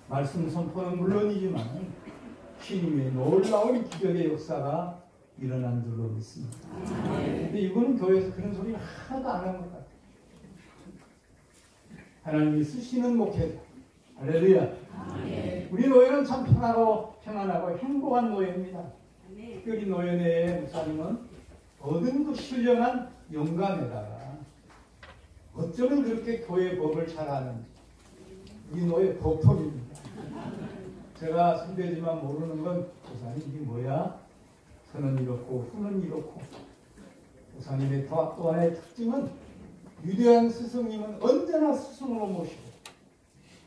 말씀 선포는 물론이지만 주님의 놀라운 기적의 역사가 일어난 줄로 믿습니다. 근데 이거는 교회에서 그런 소리 하나도 안 한 것 같아요. 하나님이 쓰시는 목회자. 할렐루야. 우리 노예는 참 평안하고 행복한 노예입니다. 특별히 노예 내의 목사님은 얻은 그 신령한 영감에다가 어쩌면 그렇게 교회 법을 잘 아는지 우리 노예 법통입니다. 제가 선배지만 모르는 건 목사님 이게 뭐야? 선은 이렇고 후는 이렇고. 목사님의 또 하나의 특징은 위대한 스승님은 언제나 스승으로 모시고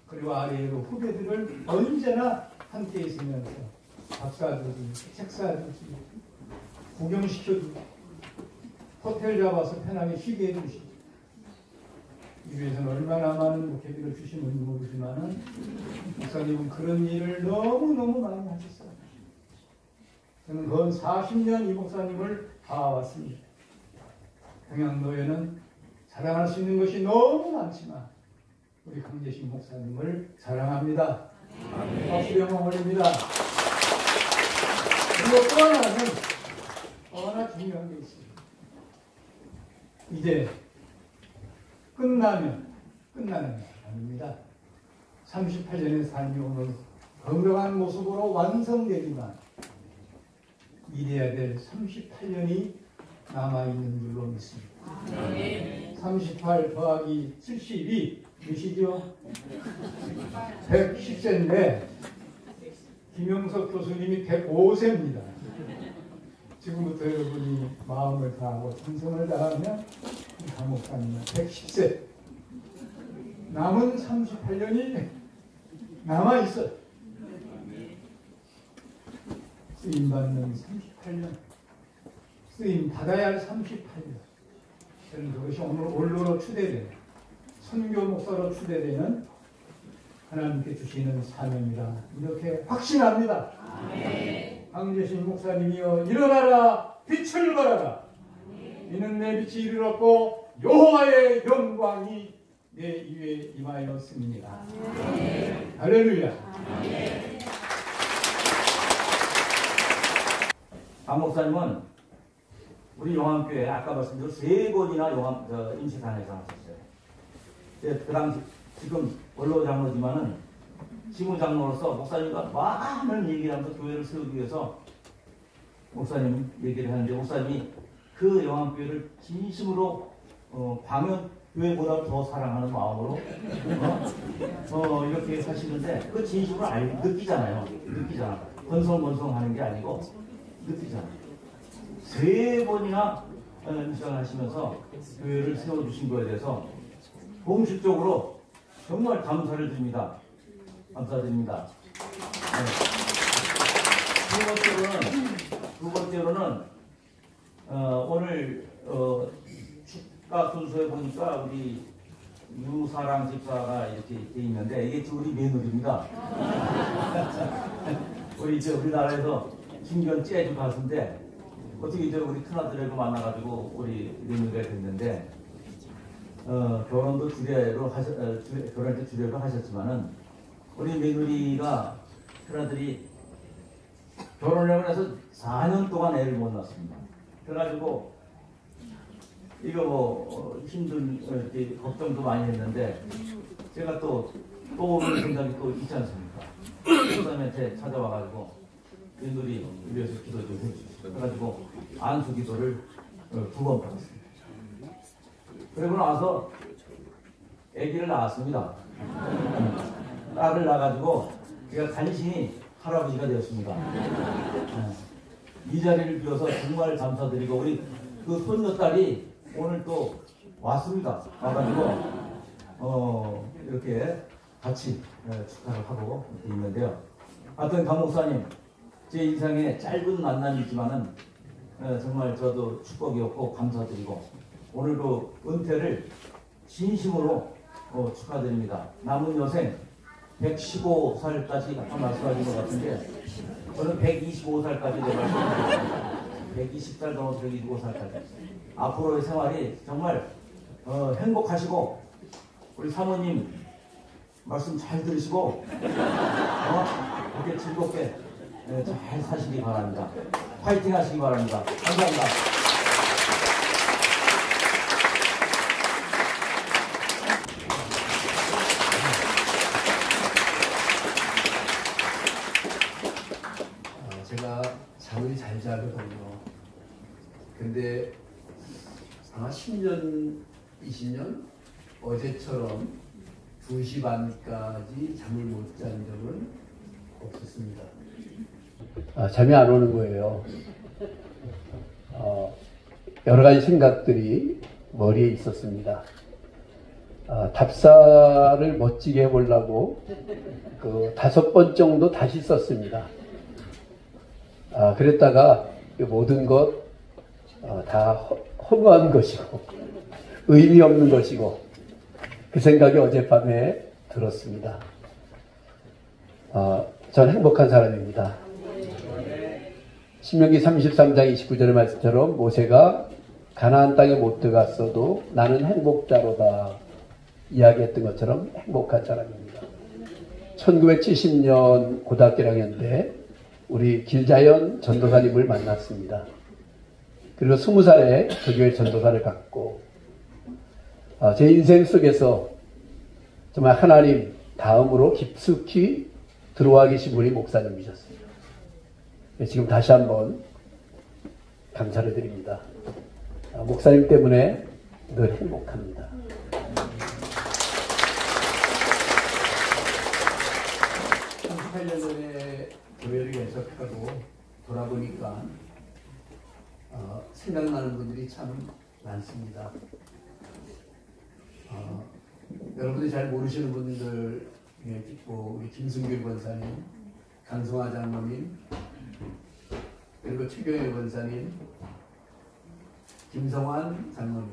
그리고 아래로 후배들을 언제나 함께 있으면서 밥 사주고 책 사주고 구경시켜주고 호텔 잡아서 편하게 쉬게 해주시고 이 위해서는 얼마나 많은 목회비를 주시는지 모르지만 목사님은 그런 일을 너무너무 많이 하셨어요. 저는 건 40년 이 목사님을 봐왔습니다. 평양노예는 자랑할 수 있는 것이 너무 많지만 우리 강재신 목사님을 자랑합니다. 박수 영광 올립니다. 그리고 또 하나는 하나 중요한 게 있습니다. 이제 끝나는 게 아닙니다. 38년의 삶이 오늘 건강한 모습으로 완성되지만 이래야 될 38년이 남아있는 줄로 믿습니다. 38 더하기 72 몇이죠? 110세인데 김영석 교수님이 105세입니다. 지금부터 여러분이 마음을 다하고 정성을 다하면 강 목사님은 110세 남은 38년이 남아있어요. 쓰임받는 38년 쓰임 받아야 할 38년 저는 그것이 오늘 원로로 추대되는 선교 목사로 추대되는 하나님께 주시는 사명이라 이렇게 확신합니다. 강재신 목사님이여 일어나라 빛을 발하라. 이는 내 빛이 이르렀고 여호와의 영광이 내 위에 임하였습니다. 할렐루야. 강 목사님은 우리 용암교회 아까 말씀드린 3번이나 임시단에서 하셨어요. 그 당시 지금 원로 장로지만은 지무 장로로서 목사님과 많은 얘기를 하면서 교회를 세우기 위해서 목사님 얘기를 하는데 목사님이 그 용암교회를 진심으로 광연 교회보다 더 사랑하는 마음으로 이렇게 사시는데 그 진심을 느끼잖아요. 건성건성하는 게 아니고 느끼잖아요. 3번이나 임시장을 하시면서 교회를 세워주신 거에 대해서 공식적으로 정말 감사를 드립니다. 감사드립니다. 두 번째로는 오늘 축가 순서에 보니까 우리 유사랑 집사가 이렇게 돼 있는데 이게 우리 며느리입니다. 우리나라에서 신기한 재즈 가수인데 어떻게 이제 우리 큰아들하고 만나가지고 우리 며느리가 됐는데 결혼도 결혼할 때 주례로 하셨지만은 우리 며느리가 큰아들이 결혼을 해서 4년 동안 애를 못 낳았습니다. 그래가지고 이거 힘든 이렇게 걱정도 많이 했는데 제가 또 오는 생각이 또 있지 않습니까? 목사님한테 찾아와가지고 인들이 위해서 기도 좀 해주시고 그래가지고 안수 기도를 2번 받았습니다. 그리고 나서 아기를 낳았습니다. 딸을 낳아가지고 제가 간신히 할아버지가 되었습니다. 이 자리를 비워서 정말 감사드리고 우리 그 손녀딸이 오늘 또 왔습니다. 와가지고 이렇게 같이 축하를 하고 있는데요. 하여튼 강 목사님 제 인생의 짧은 만남이지만은 정말 저도 축복이었고 감사드리고 오늘도 은퇴를 진심으로 축하드립니다. 남은 여생 115살까지 아까 말씀하신 것 같은데 저는 125살까지 내가 120살 넘어서 125살까지 앞으로의 생활이 정말 행복하시고 우리 사모님 말씀 잘 들으시고 이렇게 즐겁게 잘 사시기 바랍니다. 파이팅 하시기 바랍니다. 감사합니다. 제가 잠을 잘 자거든요. 근데 아마 10년, 20년 어제처럼 2시 반까지 잠을 못 잔 적은 없었습니다. 잠이 안 오는 거예요. 여러 가지 생각들이 머리에 있었습니다. 답사를 멋지게 해보려고 그 5번 정도 다시 썼습니다. 그랬다가 모든 것 다 허무한 것이고 의미 없는 것이고 그 생각이 어젯밤에 들었습니다. 전 행복한 사람입니다. 신명기 33장 29절의 말씀처럼 모세가 가나안 땅에 못 들어갔어도 나는 행복자로다 이야기했던 것처럼 행복한 사람입니다. 1970년 고등학교 1학년 때 우리 길자연 전도사님을 만났습니다. 그리고 20살에 그 교회 전도사를 갖고 제 인생 속에서 정말 하나님 다음으로 깊숙이 들어와 계신 분이 목사님이셨습니다. 지금 다시 한번 감사를 드립니다. 목사님 때문에 늘 행복합니다. 38년 전에 교회를 개척하고 돌아보니까 생각나는 분들이 참 많습니다. 여러분들이 잘 모르시는 분들 있고 우리 김승규 권사님, 강성화 장로님, 그리고 최경혜 권사님, 김성환 장로님,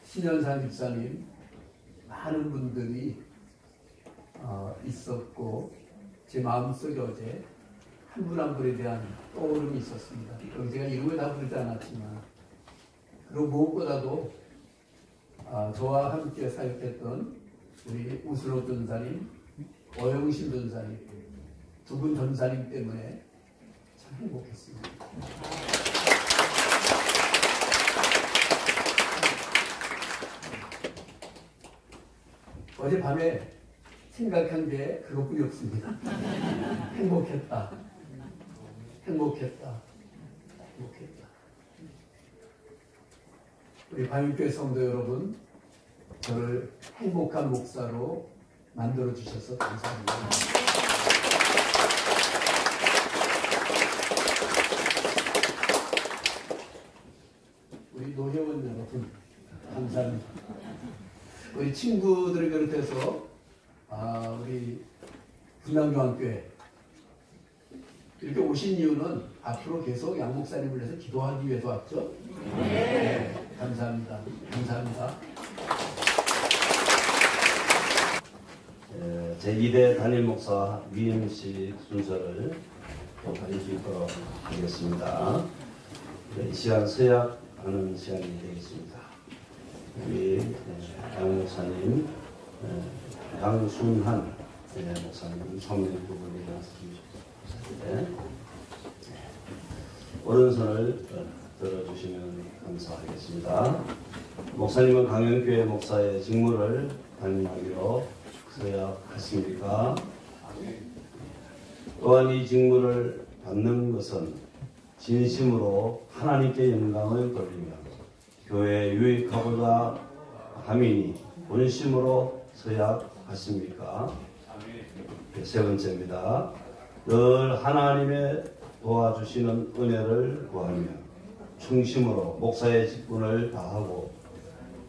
신현산 집사님 많은 분들이 있었고 제 마음속에 어제 한 분 한 분에 대한 떠오름이 있었습니다. 그럼 제가 이름을 다 부르지 않았지만 그리고 무엇보다도 저와 함께 사역했던 우리 우슬로 전사님, 어영신 전사님 두 분 전사님 때문에 참 행복했습니다. 어젯밤에 생각한 게 그것뿐이 없습니다. 행복했다. 행복했다. 행복했다. 우리 광일교회 성도 여러분, 저를 행복한 목사로 만들어 주셔서 감사합니다. 우리 노회원 여러분, 감사합니다. 우리 친구들을 비롯해서 우리 분당교환교회 이렇게 오신 이유는 앞으로 계속 양 목사님을 위해서 기도하기 위해서 왔죠? 네. 감사합니다. 감사합니다. 제2대 담임 목사 위임식 순서를 또 가질 수 있도록 하겠습니다. 이 시간 서약하는 시간이 되겠습니다. 우리 양 목사님, 양순한 목사님 사모님 두 분이 나왔습니다. 네. 오른손을 들어주시면 감사하겠습니다. 목사님은 강연교회 목사의 직무를 담임하기로 서약하십니까? 또한 이 직무를 받는 것은 진심으로 하나님께 영광을 돌리며 교회에 유익하고자 함이니 본심으로 서약하십니까? 세 번째입니다. 늘 하나님의 도와주시는 은혜를 구하며 충심으로 목사의 직분을 다하고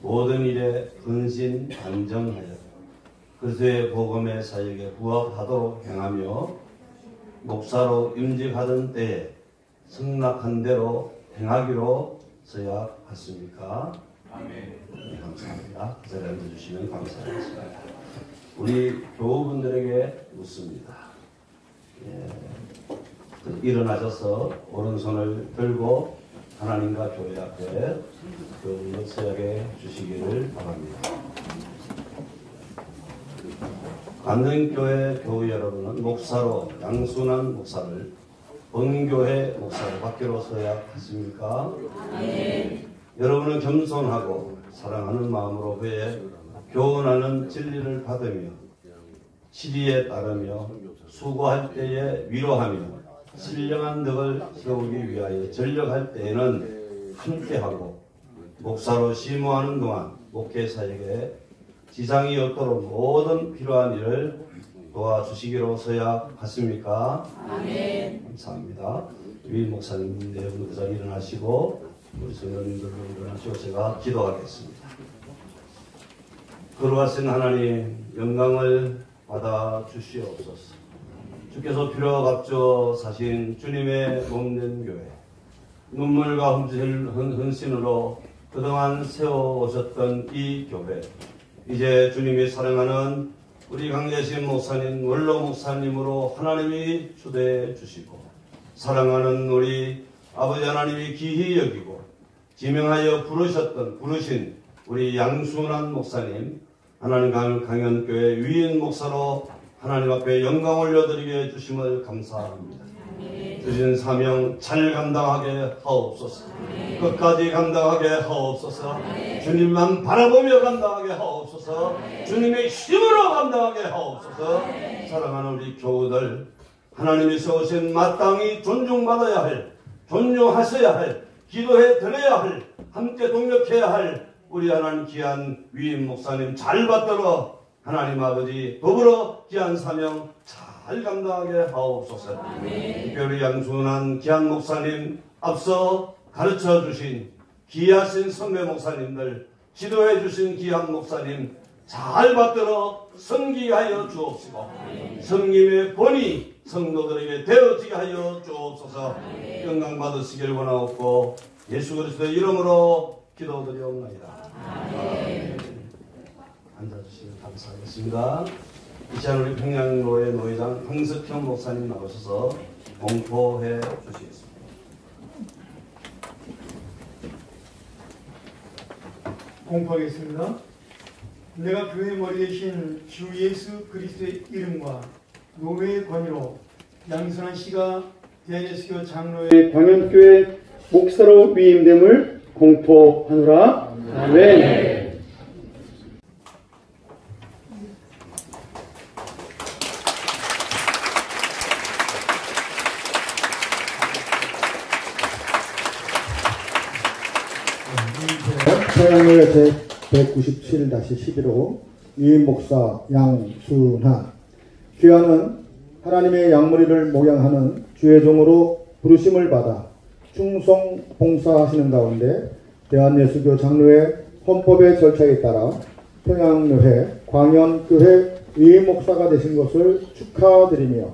모든 일에 근신 안정하여 그리스도의 복음의 사역에 부합하도록 행하며 목사로 임직하던 때에 승낙한 대로 행하기로 서약하십니까? 네, 감사합니다. 그 자리에 앉아주시면 감사하겠습니다. 우리 교우분들에게 묻습니다. 일어나셔서 오른손을 들고 하나님과 교회 앞에 교우를 서약해 주시기를 바랍니다. 관능교회 교우 여러분은 목사로 양순환 목사를 본교회 목사로 받기로 서약하십니까? 네. 여러분은 겸손하고 사랑하는 마음으로 그의 교훈하는 진리를 받으며 시리에 따르며 수고할 때에 위로하며 신령한 덕을 세우기 위하여 전력할 때에는 함께하고 목사로 심호하는 동안 목회사에게 지장이 없도록 모든 필요한 일을 도와주시기로 서약하십니까? 아멘. 감사합니다. 유인 목사님 네 분 그 자리 일어나시고 우리 성도님들로 일어나시고 제가 기도하겠습니다. 거룩하신 하나님 영광을 받아 주시옵소서. 주께서 피로 값져 사신 주님의 몸된 교회 눈물과 헌신으로 그동안 세워오셨던 이 교회 이제 주님이 사랑하는 우리 강재신 목사님 원로 목사님으로 하나님이 초대해 주시고 사랑하는 우리 아버지 하나님이 기히 여기고 지명하여 부르신 우리 양순환 목사님 하나님 강연교회 위인 목사로 하나님 앞에 영광 올려드리게 해주심을 감사합니다. 주신 사명 잘 감당하게 하옵소서. 끝까지 감당하게 하옵소서. 주님만 바라보며 감당하게 하옵소서. 주님의 힘으로 감당하게 하옵소서. 사랑하는 우리 교우들 하나님이 세우신 마땅히 존중받아야 할 존중하셔야 할 기도해 드려야 할 함께 동력해야 할 우리 하나님 귀한 위인 목사님 잘 받들어 하나님 아버지 더불어 귀한 사명 잘 감당하게 하옵소서. 특별히 양순환 귀한 목사님 앞서 가르쳐 주신 귀하신 선배 목사님들 지도해 주신 귀한 목사님 잘 받들어 섬기하여 주옵시고 섬김의 본이 성도들에게 되어지게 하여 주옵소서. 영광 받으시길 원하옵고 예수 그리스도의 이름으로 기도드리옵나이다. 앉아주시면 감사하겠습니다. 이 시간 우리 평양로의 노회장 황석현 목사님 나오셔서 공포해 주시겠습니다. 공포하겠습니다. 내가 교회 머리 대신 주 예수 그리스도의 이름과 노회의 권위로 양순환 씨가 대한예수교 장로의 광연교회 목사로 위임됨을 공포하노라. 아멘. 평양로의 제197-11호 위임 목사 양순환 귀하는 하나님의 양머리를 목양하는 주의 종으로 부르심을 받아 충성 봉사하시는 가운데 대한예수교 장로회 헌법의 절차에 따라 평양로회 광연교회 위임 목사가 되신 것을 축하드리며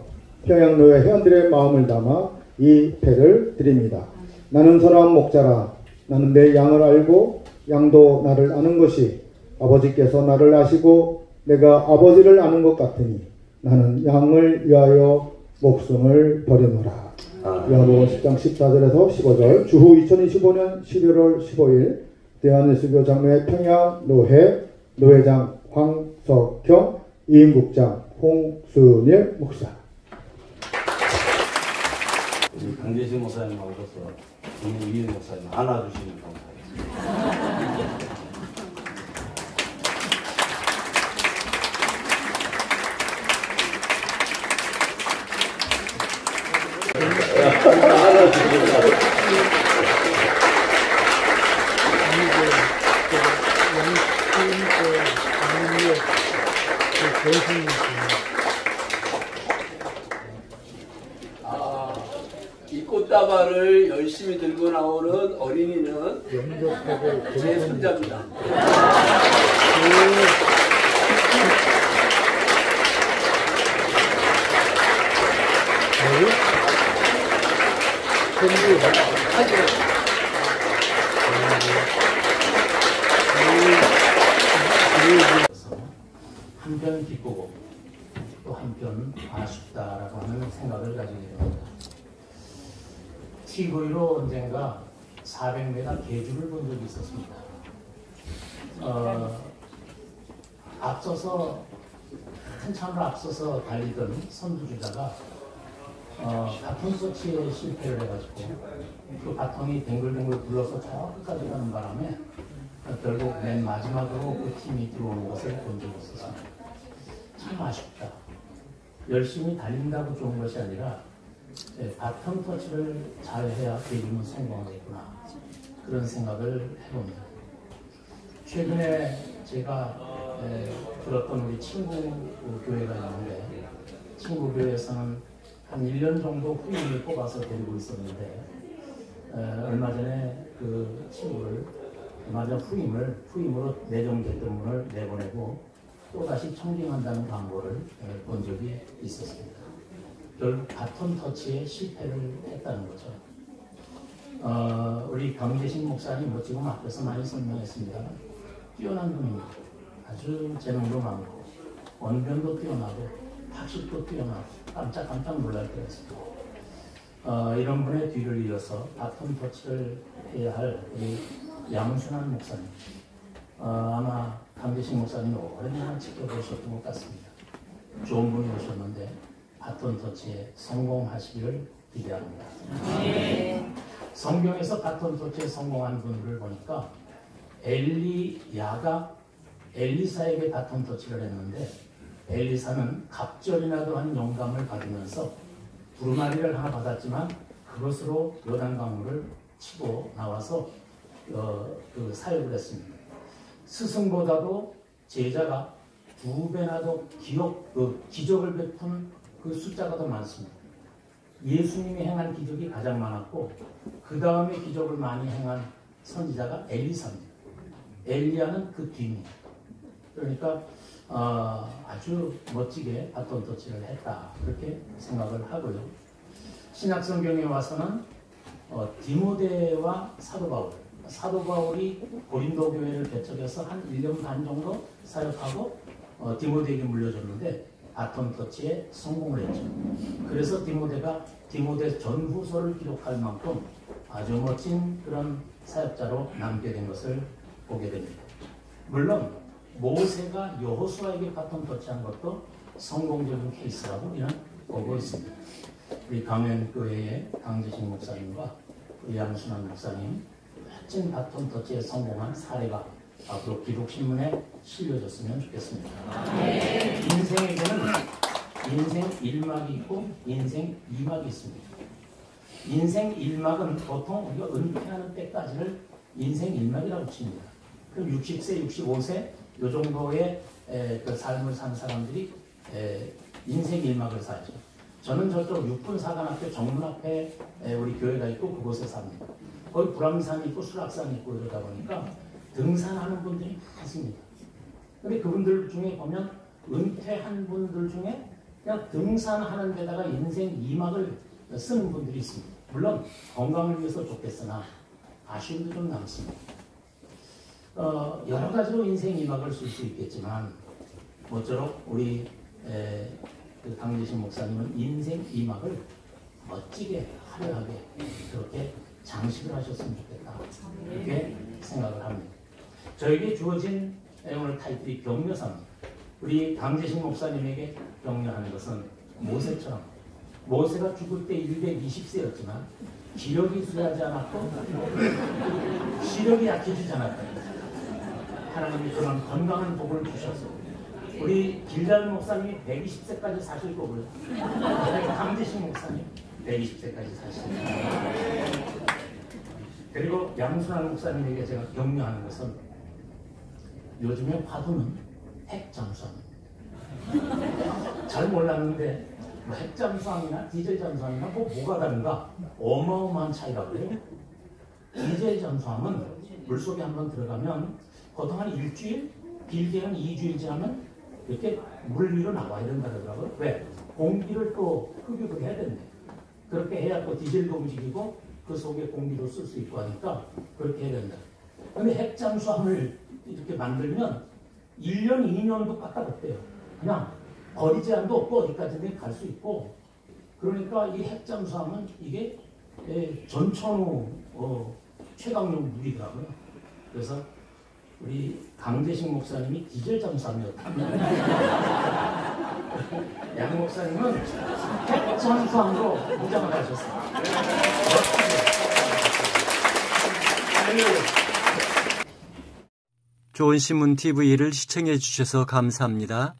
평양로회 회원들의 마음을 담아 이 패를 드립니다. 나는 선한 목자라. 나는 내 양을 알고 양도 나를 아는 것이 아버지께서 나를 아시고 내가 아버지를 아는 것 같으니 나는 양을 위하여 목숨을 버리노라. 요한복음 10장 14절에서 15절 주후 2025년 11월 15일 대한예수교 장로회 평양노회 노회장 황석형 이임국장 홍순일 목사. 강재식 목사님 나오셔서 이윤 목사님 안아주시면 감사하겠습니다. 이 꽃다발을 열심히 들고 나오는 어린이는 제 손자입니다. 한편 기쁘고 또 한편 아쉽다라고 하는 생각을 가지게 됩니다. TV로 언젠가 400m 계주를 본 적이 있었습니다. 한참을 앞서서 달리던 선두주자가 바톤 서치에 실패를 해가지고 그 바톤이 뱅글뱅글 굴러서 저 끝까지 가는 바람에 결국 맨 마지막으로 그 팀이 들어오는 것을 본 적이 있었습니다. 참 아쉽다. 열심히 달린다고 좋은 것이 아니라 바톤 터치를 잘 해야 게임은 성공하겠구나. 그런 생각을 해봅니다. 최근에 제가 들었던 우리 친구 교회가 있는데 친구 교회에서는 한 1년 정도 후임을 뽑아서 데리고 있었는데 얼마 전에 그 친구를 후임으로 내정됐던 분을 내보내고 또다시 청빙한다는 광고를 본 적이 있었습니다. 결국 바톤 터치에 실패를 했다는 거죠. 우리 강재식 목사님 지금 앞에서 많이 설명했습니다. 뛰어난 분입니다. 아주 재능도 많고 언변도 뛰어나고 학식도 뛰어나고 깜짝 놀랄 때가 있습니다. 이런 분의 뒤를 이어서 바톤 터치를 해야 할 우리 양순환 목사님. 아마 강재식 목사님이 오랜만에 지켜보셨던 것 같습니다. 좋은 분이 오셨는데 바톤 터치에 성공하시기를 기대합니다. 네. 성경에서 바톤 터치에 성공한 분들을 보니까 엘리야가 엘리사에게 바톤 터치를 했는데 엘리사는 갑절이라도 한 영감을 받으면서 두루마리를 하나 받았지만 그것으로 요단강물을 치고 나와서 그 사역을 했습니다. 스승보다도 제자가 2배나 더 기적을 베푼 그 숫자가 더 많습니다. 예수님이 행한 기적이 가장 많았고 그 다음에 기적을 많이 행한 선지자가 엘리사입니다. 엘리야는 그 뒤입니다. 그러니까 아주 멋지게 바톤 터치를 했다 그렇게 생각을 하고요. 신약성경에 와서는 디모데와 사도 바울이 고린도 교회를 개척해서 한 1년 반 정도 사역하고 디모데에게 물려줬는데 바톤 터치에 성공을 했죠. 그래서 디모데가 디모데 전후서를 기록할 만큼 아주 멋진 그런 사역자로 남게 된 것을 보게 됩니다. 물론 모세가 여호수아에게 바톤 터치한 것도 성공적인 케이스라고 우리는 보고 있습니다. 우리 강연교회의 강재식 목사님과 우리 양순환 목사님 멋진 바톤 터치에 성공한 사례가 앞으로 기록신문에 실려졌으면 좋겠습니다. 인생에게는 인생 1막이 있고 인생 2막이 있습니다. 인생 1막은 보통 우리가 은퇴하는 때까지를 인생 1막이라고 칩니다. 그럼 60세, 65세 이 정도의 그 삶을 산 사람들이 인생 1막을 살죠. 저는 저쪽 6분 사관학교 정문 앞에 우리 교회가 있고 그곳에 삽니다. 거기 불암산이 있고 수락산이 있고 이러다 보니까 등산하는 분들이 많습니다. 근데 그분들 중에 보면 은퇴한 분들 중에 그냥 등산하는 데다가 인생 2막을 쓰는 분들이 있습니다. 물론 건강을 위해서 좋겠으나 아쉬움도 좀 남습니다. 여러 가지로 인생 2막을 쓸 수 있겠지만 모쪼록 우리 그 강재식 목사님은 인생 2막을 멋지게 화려하게 그렇게 장식을 하셨으면 좋겠다 이렇게 생각을 합니다. 저에게 주어진 오늘 타이틀이 격려사입니다. 우리 강재식 목사님에게 격려하는 것은 모세처럼 모세가 죽을 때 120세였지만 기력이 수하지 않았고 시력이 약해지지 않았다. 하나님이 그런 건강한 복을 주셔서 우리 길달 목사님이 120세까지 사실 거고요. 강재식 목사님 120세까지 사실. 그리고 양순환 목사님에게 제가 격려하는 것은 요즘에 화두는 핵잠수함입니다. 잘 몰랐는데 뭐 핵잠수함이나 디젤 잠수함이나 뭐가 다른가? 어마어마한 차이라고 해요. 디젤 잠수함은 물속에 한번 들어가면 보통 한 일주일, 길게는 2주일 지나면 이렇게 물 위로 나와야 된다 그러더라고요. 왜? 공기를 또 흡입을 해야 된대. 그렇게 해야 또 디젤도 움직이고 그 속에 공기도 쓸 수 있고 하니까 그렇게 해야 된다. 그런데 핵잠수함을 이렇게 만들면 1년, 2년도 까딱없대요. 그냥 버리지 않도 없고 어디까지든 갈 수 있고, 그러니까 이 핵잠수함은 이게 전천후 최강력 무기더라고요. 그래서 우리 강재식 목사님이 디젤 잠수함이었다면 양 목사님은 핵잠수함으로 무장을 하셨어요. 좋은 신문 TV를 시청해 주셔서 감사합니다.